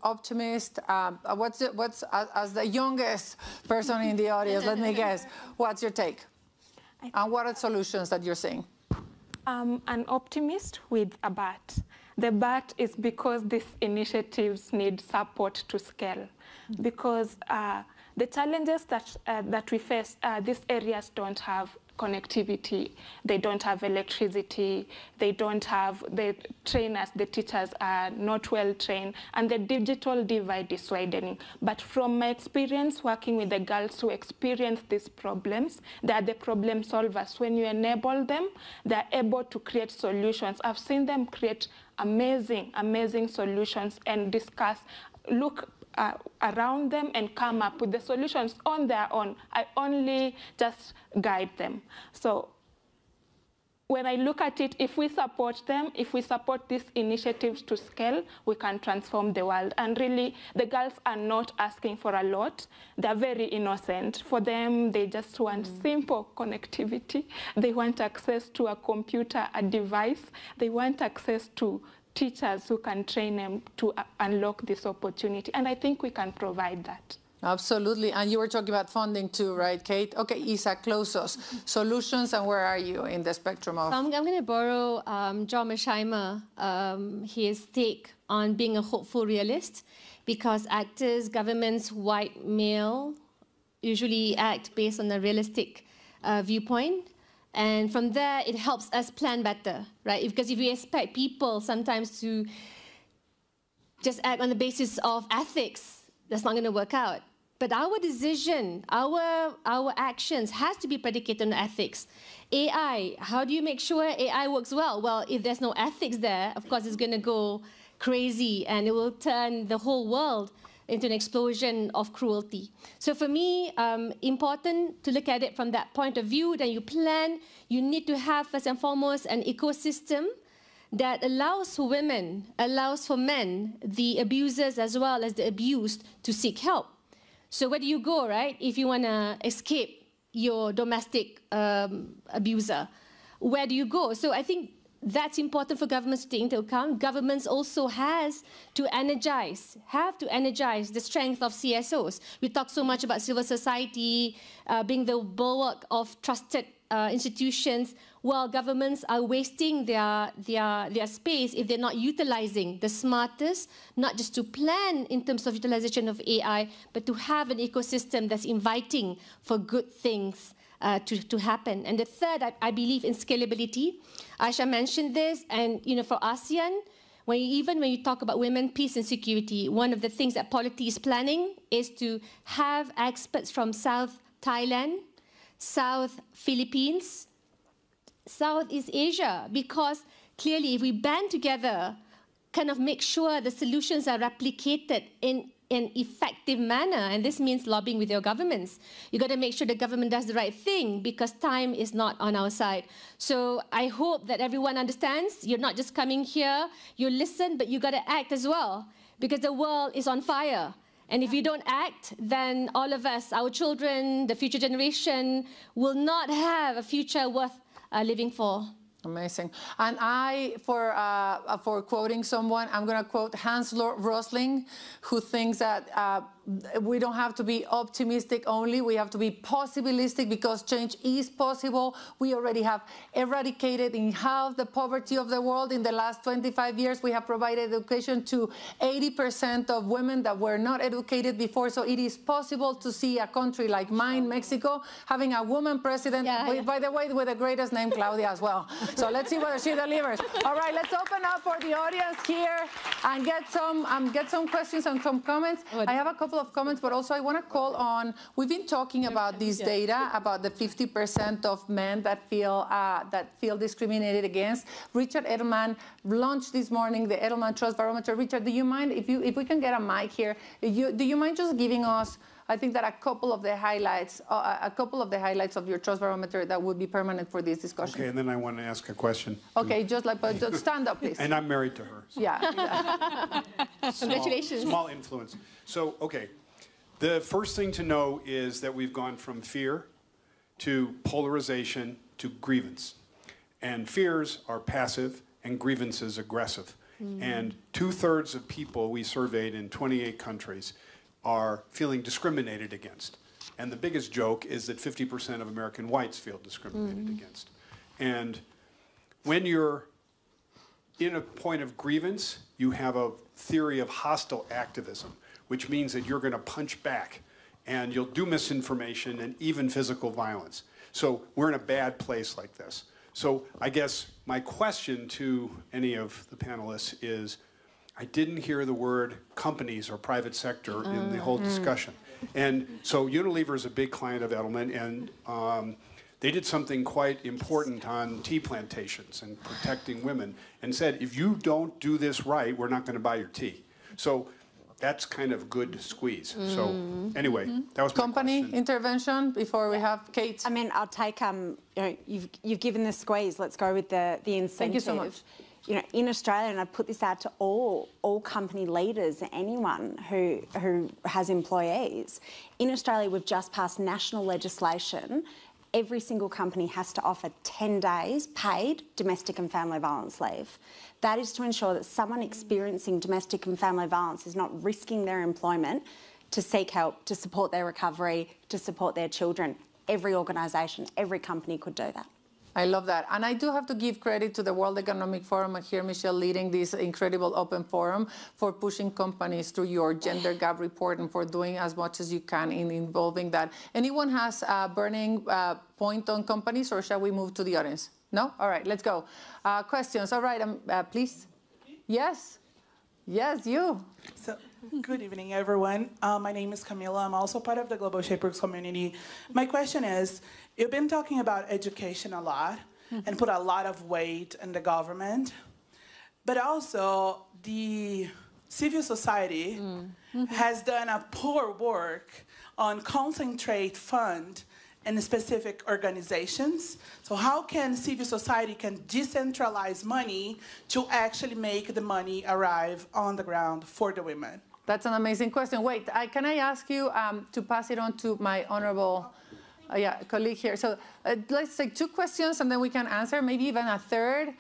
optimist? What's as the youngest person in the audience, let me guess, what's your take? And what are the solutions that you're seeing? An optimist with a but. The but is because these initiatives need support to scale. Because the challenges that we face, these areas don't have connectivity, they don't have electricity, they don't have the trainers, the teachers are not well trained, and the digital divide is widening. But from my experience working with the girls who experience these problems, they are the problem solvers. When you enable them, they're able to create solutions. I've seen them create amazing, amazing solutions and discuss, look around them and come up with the solutions on their own. I only just guide them. So when I look at it, if we support them, if we support these initiatives to scale, we can transform the world. And really, the girls are not asking for a lot. They're very innocent. For them, they just want simple connectivity. They want access to a computer, a device. They want access to teachers who can train them to unlock this opportunity. And I think we can provide that. Absolutely. And you were talking about funding too, right, Kate? Okay, Izzah, close us. Solutions, and where are you in the spectrum of... I'm going to borrow John Mearsheimer, his take on being a hopeful realist, because actors, governments, white male, usually act based on a realistic viewpoint. And from there, it helps us plan better, right? Because if we expect people sometimes to just act on the basis of ethics, that's not going to work out. But our decision, our actions has to be predicated on ethics. AI, how do you make sure AI works well? Well, if there's no ethics there, of course, it's going to go crazy, and it will turn the whole world into an explosion of cruelty. So for me, important to look at it from that point of view. Then you plan, you need to have, first and foremost, an ecosystem that allows for women, allows for men, the abusers as well as the abused, to seek help. So where do you go, right? If you want to escape your domestic abuser, where do you go? So I think that's important for governments to take into account. Governments also have to energize the strength of CSOs. We talk so much about civil society being the bulwark of trusted institutions. Well, governments are wasting their space if they're not utilizing the smartest, not just to plan in terms of utilization of AI, but to have an ecosystem that's inviting for good things to happen. And the third, I believe in scalability. Asha mentioned this, and for ASEAN, when you talk about women, peace and security, one of the things that Polity is planning is to have experts from South Thailand, South Philippines, Southeast Asia, because clearly if we band together, kind of make sure the solutions are replicated in an effective manner, and this means lobbying with your governments. You got to make sure the government does the right thing because time is not on our side. So I hope that everyone understands. You're not just coming here, you listen, but you got to act as well because the world is on fire. And if you don't act, then all of us, our children, the future generation, will not have a future worth living for. Amazing. And for quoting someone, I'm going to quote Hans Rosling, who thinks that we don't have to be optimistic only, we have to be possibilistic because change is possible. We already have eradicated in half the poverty of the world. In the last 25 years, we have provided education to 80% of women that were not educated before. So it is possible to see a country like mine, Mexico, having a woman president, by the way, with the greatest name, Claudia, as well. So let's see whether she delivers. All right, let's open up for the audience here and get some questions and some comments. I have a couple of comments, but also I want to call on, we've been talking about this data, about the 50% of men that feel discriminated against. Richard Edelman launched this morning the Edelman Trust Barometer. Richard, do you mind, if we can get a mic here, do you mind just giving us, I think that a couple of the highlights of your trust barometer that would be permanent for this discussion. Okay, and then I want to ask a question. Okay, just stand up, please. And I'm married to her. So. Yeah. Congratulations. Small influence. So, okay, the first thing to know is that we've gone from fear to polarization to grievance. And fears are passive and grievances aggressive. And 2/3 of people we surveyed in 28 countries are feeling discriminated against. And the biggest joke is that 50% of American whites feel discriminated against. And when you're in a point of grievance, you have a theory of hostile activism, which means that you're going to punch back and you'll do misinformation and even physical violence. So we're in a bad place like this. So I guess my question to any of the panelists is, I didn't hear the word companies or private sector in the whole discussion. And so Unilever is a big client of Edelman, and they did something quite important on tea plantations and protecting women, and said, if you don't do this right, we're not going to buy your tea. So that's kind of good squeeze. So anyway, that was my Company question. intervention before we have Kate. I mean, I'll take, you've given the squeeze, let's go with the incentive. Thank you so much. In Australia, and I put this out to all company leaders, anyone who has employees, in Australia we've just passed national legislation. Every single company has to offer 10 days paid domestic and family violence leave. That is to ensure that someone experiencing domestic and family violence is not risking their employment to seek help, to support their recovery, to support their children. Every organisation, every company could do that. I love that. And I do have to give credit to the World Economic Forum and here, Michelle, leading this incredible open forum for pushing companies through your gender gap report and for doing as much as you can in involving that. Anyone has a burning point on companies, or shall we move to the audience? No? All right, let's go. Questions? All right, please. Yes? Yes, you. So, good evening, everyone. My name is Camila. I'm also part of the Global Shapers community. My question is, you've been talking about education a lot and put a lot of weight in the government, but also the civil society has done a poor work on concentrate fund in specific organizations. So how can civil society can decentralize money to actually make the money arrive on the ground for the women? That's an amazing question. Wait, can I ask you to pass it on to my honorable colleague here. So let's take 2 questions and then we can answer, maybe even a third.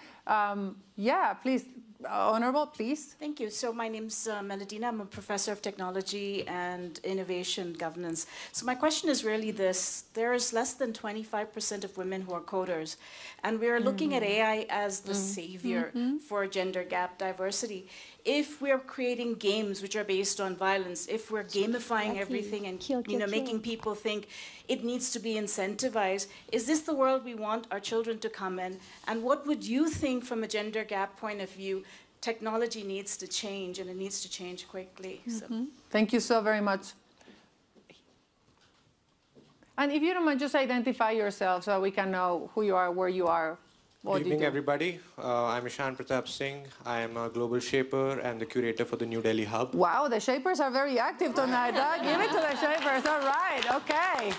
Yeah, please. Honorable, please. Thank you. So my name's Meladina. I'm a professor of technology and innovation governance. So my question is really this. There's less than 25% of women who are coders. And we're looking at AI as the savior for gender gap diversity. If we're creating games which are based on violence, if we're gamifying everything and making people think it needs to be incentivized, is this the world we want our children to come in? And what would you think from a gender gap point of view? Technology needs to change, and it needs to change quickly. So. Thank you so very much. And if you don't mind, just identify yourself so we can know who you are, where you are. Good evening, everybody. I'm Ishan Pratap Singh. I am a global shaper and the curator for the New Delhi Hub. Wow, the shapers are very active tonight. Give it to the shapers. All right, okay.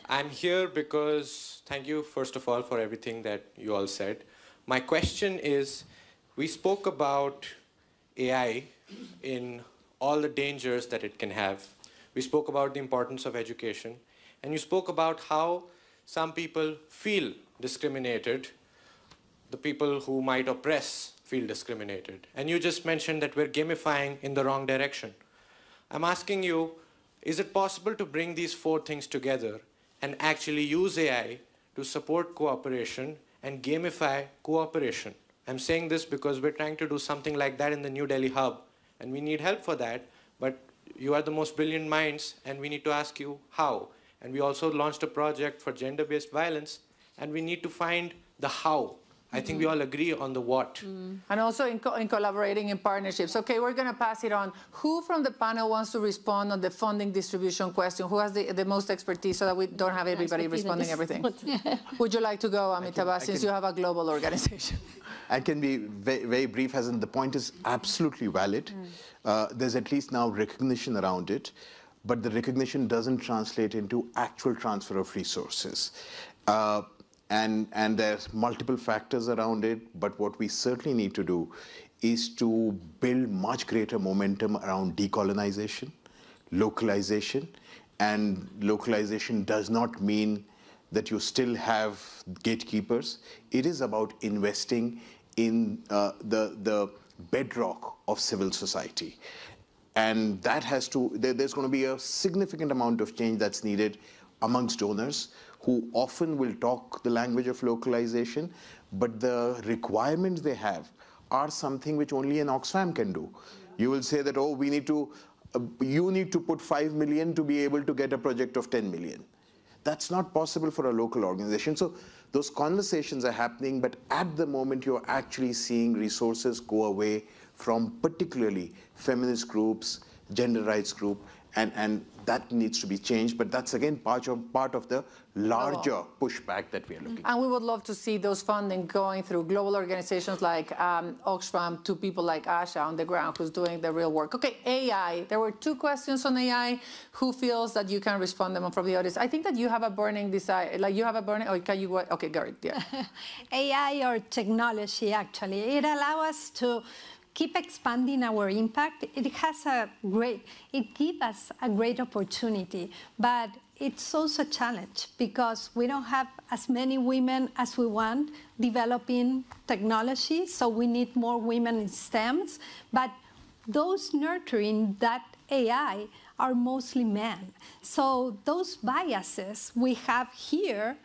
I'm here because, thank you, first of all, for everything that you all said. My question is, we spoke about AI in all the dangers that it can have. We spoke about the importance of education. And you spoke about how some people feel discriminated, the people who might oppress feel discriminated. And you just mentioned that we're gamifying in the wrong direction. I'm asking you, is it possible to bring these 4 things together and actually use AI to support cooperation and gamify cooperation? I'm saying this because we're trying to do something like that in the New Delhi Hub, and we need help for that, but you are the most brilliant minds, and we need to ask you how. And we also launched a project for gender-based violence, and we need to find the how. I think we all agree on the what. And also in collaborating in partnerships. Okay, we're going to pass it on. Who from the panel wants to respond on the funding distribution question? Who has the most expertise so that we don't have everybody responding everything? Would you like to go, Amitabh, since you have a global organization? I can be very brief, as in the point is absolutely valid. There's at least now recognition around it, but the recognition doesn't translate into actual transfer of resources. And there's multiple factors around it, but what we certainly need to do is to build much greater momentum around decolonization, localization, and localization does not mean that you still have gatekeepers. It is about investing in the bedrock of civil society. And that has to, there's going to be a significant amount of change that's needed amongst donors who often will talk the language of localization, but the requirements they have are something which only an Oxfam can do. You will say that, oh, we need to, you need to put 5 million to be able to get a project of 10 million. That's not possible for a local organization. So those conversations are happening, but at the moment you're actually seeing resources go away from particularly feminist groups, gender rights group, and that needs to be changed. But that's again part of the larger pushback that we are looking at. And we would love to see those funding going through global organizations like Oxfam to people like Asha on the ground who's doing the real work. Okay, AI. There were 2 questions on AI. Who feels that you can respond them from the audience? I think that you have a burning desire, like you have a burning, or can you, okay, Garrett, yeah. AI or technology, actually, it allows us to keep expanding our impact. It gives us a great opportunity, but it's also a challenge because we don't have as many women as we want developing technology, so we need more women in STEMs, but those nurturing that AI are mostly men. So those biases we have here,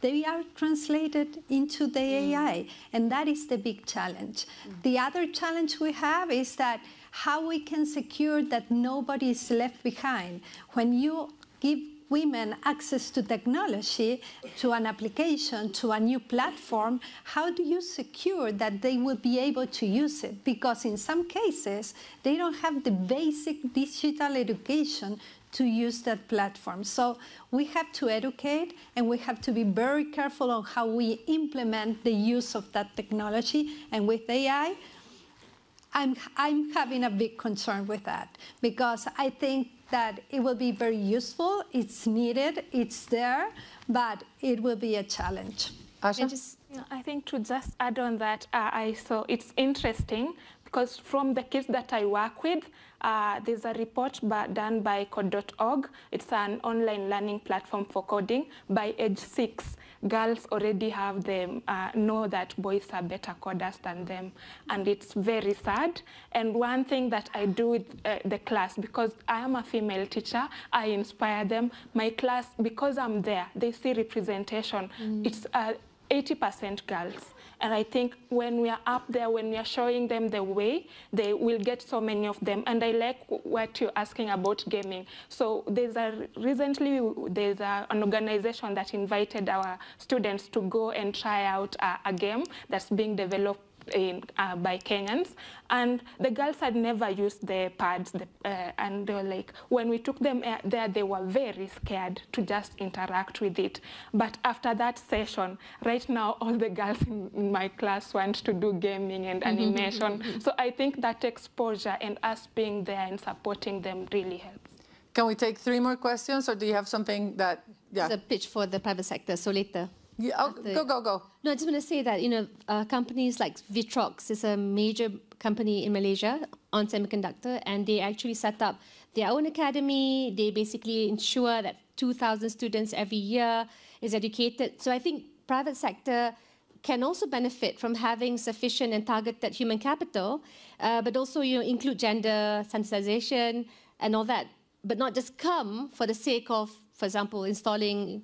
they are translated into the AI, and that is the big challenge. The other challenge we have is that how we can secure that nobody is left behind. When you give women access to technology, to an application, to a new platform, how do you secure that they will be able to use it? Because in some cases, they don't have the basic digital education to use that platform. So we have to educate, and we have to be very careful on how we implement the use of that technology. And with AI, I'm having a big concern with that, because I think that it will be very useful, it's needed, it's there, but it will be a challenge. Asha? I think to just add on that, I saw it's interesting because from the kids that I work with, There's a report done by code.org. It's an online learning platform for coding. By age 6, girls already have them, know that boys are better coders than them. And it's very sad. And one thing that I do with the class, because I am a female teacher, I inspire them. My class, because I'm there, they see representation. It's 80% girls. And I think when we are up there, when we are showing them the way, they will get so many of them. And I like what you're asking about gaming. So recently there's an organization that invited our students to go and try out a game that's being developed by Kenyans, and the girls had never used the pads, and they were like, when we took them there, they were very scared to just interact with it. But after that session, right now, all the girls in my class want to do gaming and animation. So I think that exposure and us being there and supporting them really helps. Can we take 3 more questions, or do you have something that, It's a pitch for the private sector, so later. Yeah, go. No, I just want to say that, companies like Vitrox is a major company in Malaysia on semiconductor, and they actually set up their own academy. They basically ensure that 2,000 students every year is educated. So I think private sector can also benefit from having sufficient and targeted human capital, but also include gender sensitization and all that, but not just come for the sake of, for example, installing,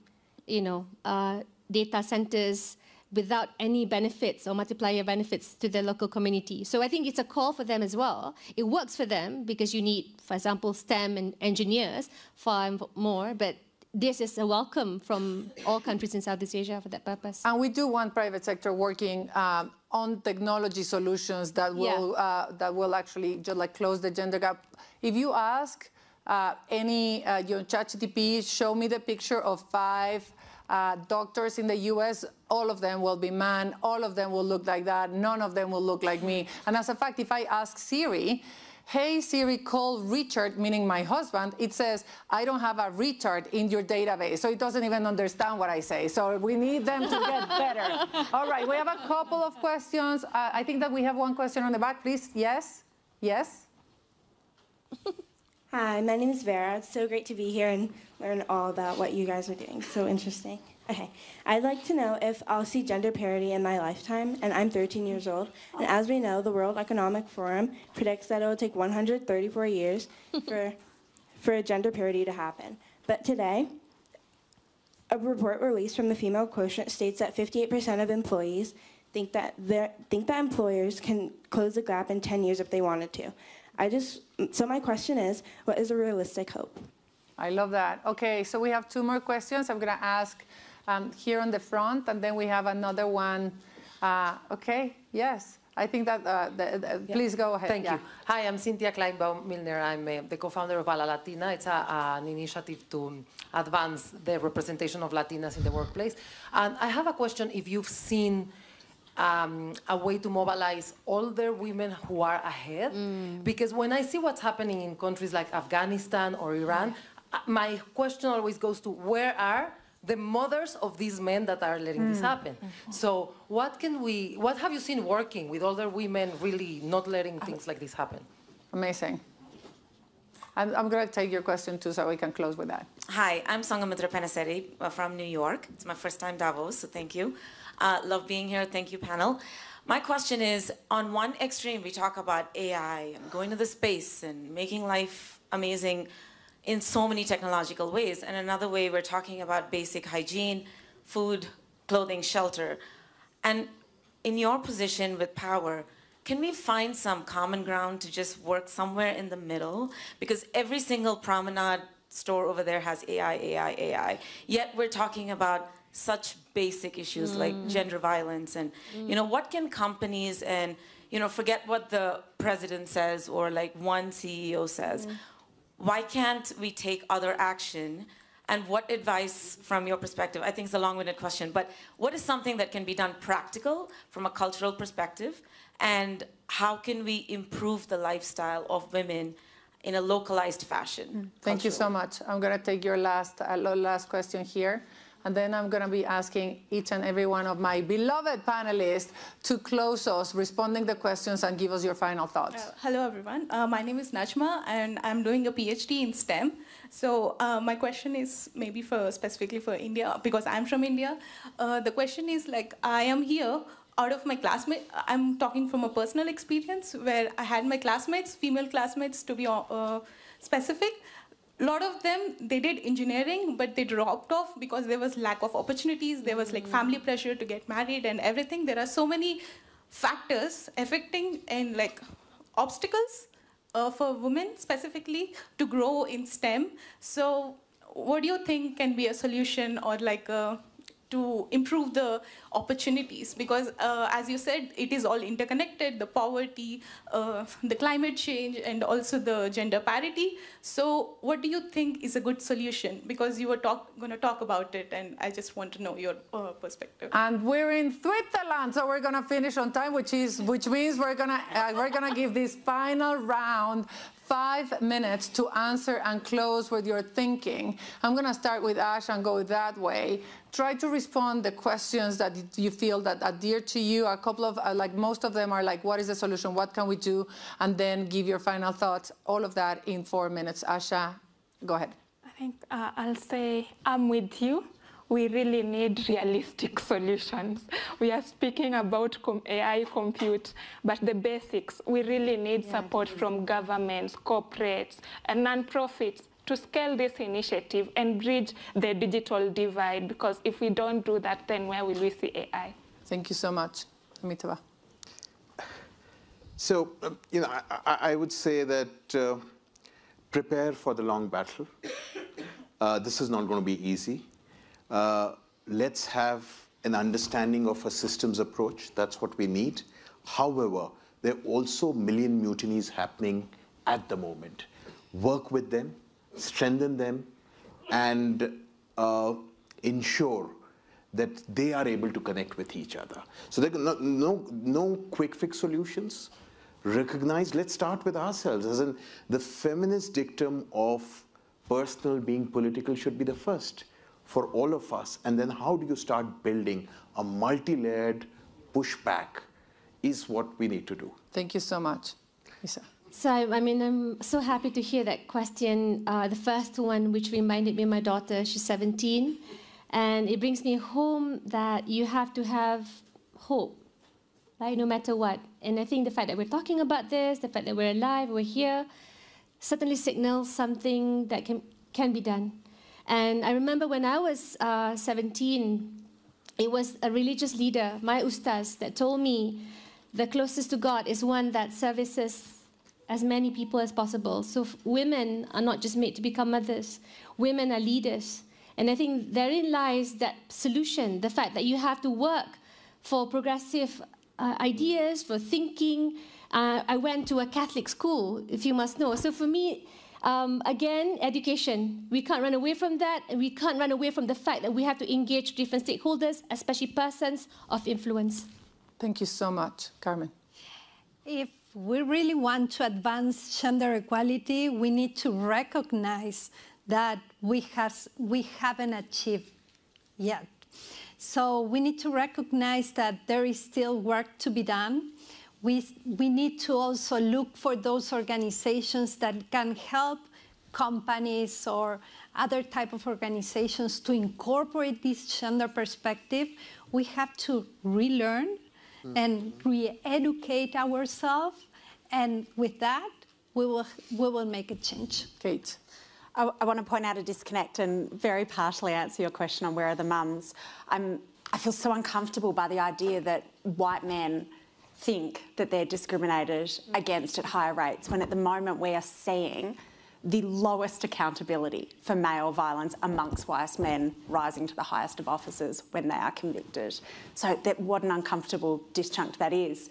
data centers without any benefits or multiplier benefits to the local community. So I think it's a call for them as well. It works for them because you need, for example, STEM and engineers far more, but this is a welcome from all countries in Southeast Asia for that purpose. And we do want private sector working on technology solutions that will actually just like close the gender gap. If you ask any ChatGPT, show me the picture of 5 doctors in the US, all of them will be man, all of them will look like that, none of them will look like me. And as a fact, if I ask Siri, hey Siri, call Richard, meaning my husband, it says, I don't have a Richard in your database. So it doesn't even understand what I say. So we need them to get better. All right, we have a couple of questions. I think that we have one question on the back, please. Yes? Yes? Hi, my name is Vera. It's so great to be here and learn all about what you guys are doing. So interesting. Okay, I'd like to know if I'll see gender parity in my lifetime, and I'm 13 years old. And as we know, the World Economic Forum predicts that it will take 134 years for gender parity to happen. But today, a report released from the Female Quotient states that 58% of employees think that employers can close the gap in 10 years if they wanted to. So my question is, what is a realistic hope? I love that. Okay, so we have 2 more questions. I'm going to ask here on the front, and then we have another one. Okay, yes. I think that, please go ahead. Thank you. Hi, I'm Cynthia Kleinbaum-Milner. I'm the co-founder of Ala Latina. It's an initiative to advance the representation of Latinas in the workplace. And I have a question, if you've seen a way to mobilize older women who are ahead. Because when I see what's happening in countries like Afghanistan or Iran, my question always goes to where are the mothers of these men that are letting this happen? So what have you seen working with older women really not letting things like this happen? Amazing. I'm going to take your question too, so we can close with that. Hi, I'm Sangamitra Penaseri from New York. It's my first time Davos, so thank you. Love being here. Thank you, panel. My question is, on one extreme, we talk about AI and going to the space and making life amazing in so many technological ways. And another way, we're talking about basic hygiene, food, clothing, shelter. And in your position with power, can we find some common ground to just work somewhere in the middle? Because every single promenade store over there has AI, AI, AI. Yet we're talking about such basic issues like gender violence and, what can companies and, forget what the president says or like one CEO says. Why can't we take other action? And what advice from your perspective, I think it's a long-winded question, but what is something that can be done practical from a cultural perspective? And how can we improve the lifestyle of women in a localized fashion? Thank you so much. I'm going to take your last question here. and then I'm going to be asking each and every one of my beloved panelists to close us, responding the questions, and give us your final thoughts. Hello, everyone. My name is Najma, and I'm doing a PhD in STEM. So my question is maybe specifically for India, because I'm from India. The question is, like, I am here out of my classmates. I'm talking from a personal experience where I had my classmates, female classmates to be specific. A lot of them, they did engineering, but they dropped off because there was lack of opportunities. There was like family pressure to get married and everything. There are so many factors affecting and like obstacles for women specifically to grow in STEM. So what do you think can be a solution or like to improve the opportunities? Because as you said, it is all interconnected, the poverty, the climate change, and also the gender parity. So what do you think is a good solution? Because you were going to talk about it, and I just want to know your perspective. And we're in Switzerland, so we're gonna finish on time, which means we're gonna give this final round 5 minutes to answer and close with your thinking. I'm going to start with Ash and go that way. Try to respond the questions that you feel that are dear to you. A couple of, like most of them are like, what is the solution? What can we do? And then give your final thoughts. All of that in 4 minutes. Asha, go ahead. I think I'll say I'm with you. We really need realistic solutions. We are speaking about AI compute, but the basics, we really need support from governments, corporates, and non-profits to scale this initiative and bridge the digital divide, because if we don't do that, then where will we see AI? Thank you so much. Amitabh. So, you know, I would say that prepare for the long battle. This is not going to be easy. Let's have an understanding of a systems approach. That's what we need. However, there are also million mutinies happening at the moment. Work with them, strengthen them, and ensure that they are able to connect with each other. So there are no quick fix solutions. Recognize, let's start with ourselves. As in, the feminist dictum of personal being political should be the first for all of us. And then how do you start building a multi-layered pushback is what we need to do. Thank you so much. Izzah. So, I mean, I'm so happy to hear that question, the first one, which reminded me of my daughter. She's 17. And it brings me home that you have to have hope, right, no matter what. And I think the fact that we're talking about this, the fact that we're alive, we're here, certainly signals something that can be done. And I remember when I was 17, it was a religious leader, my ustaz, that told me the closest to God is one that services as many people as possible. So women are not just made to become mothers. Women are leaders. And I think therein lies that solution, the fact that you have to work for progressive ideas, for thinking. I went to a Catholic school, if you must know. So for me, again, education. We can't run away from that, and we can't run away from the fact that we have to engage different stakeholders, especially persons of influence. Thank you so much. Carmen. If we really want to advance gender equality, we need to recognize that we haven't achieved yet. So we need to recognize that there is still work to be done. We need to also look for those organizations that can help companies or other type of organizations to incorporate this gender perspective. We have to relearn and re-educate ourselves, and with that, we will make a change. Kate. I want to point out a disconnect and very partially answer your question on where are the mums. I feel so uncomfortable by the idea that white men think that they're discriminated against at higher rates, when at the moment we are seeing the lowest accountability for male violence amongst white men rising to the highest of offices when they are convicted. So what an uncomfortable disjunct that is.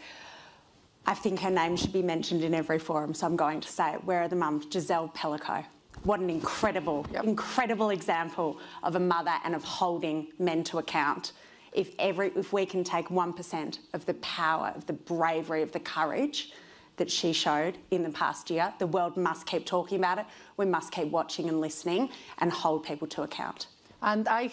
I think her name should be mentioned in every forum, so I'm going to say it. Where are the mums? Giselle Pellico. What an incredible, incredible example of a mother and of holding men to account. If we can take 1% of the power, of the bravery, of the courage that she showed in the past year, the world must keep talking about it. We must keep watching and listening and hold people to account. And I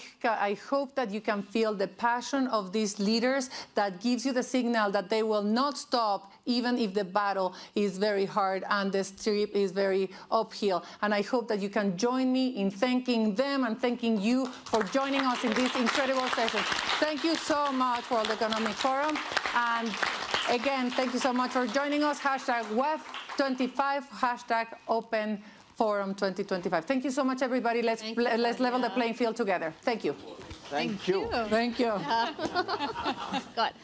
hope that you can feel the passion of these leaders that gives you the signal that they will not stop even if the battle is very hard and the strip is very uphill. And I hope that you can join me in thanking them and thanking you for joining us in this incredible session. Thank you so much for the Economic Forum. And again, thank you so much for joining us. Hashtag WEF2025, hashtag Open Forum 2025. Thank you so much, everybody. Let's level the playing field together. Thank you. Thank you. Thank you. God.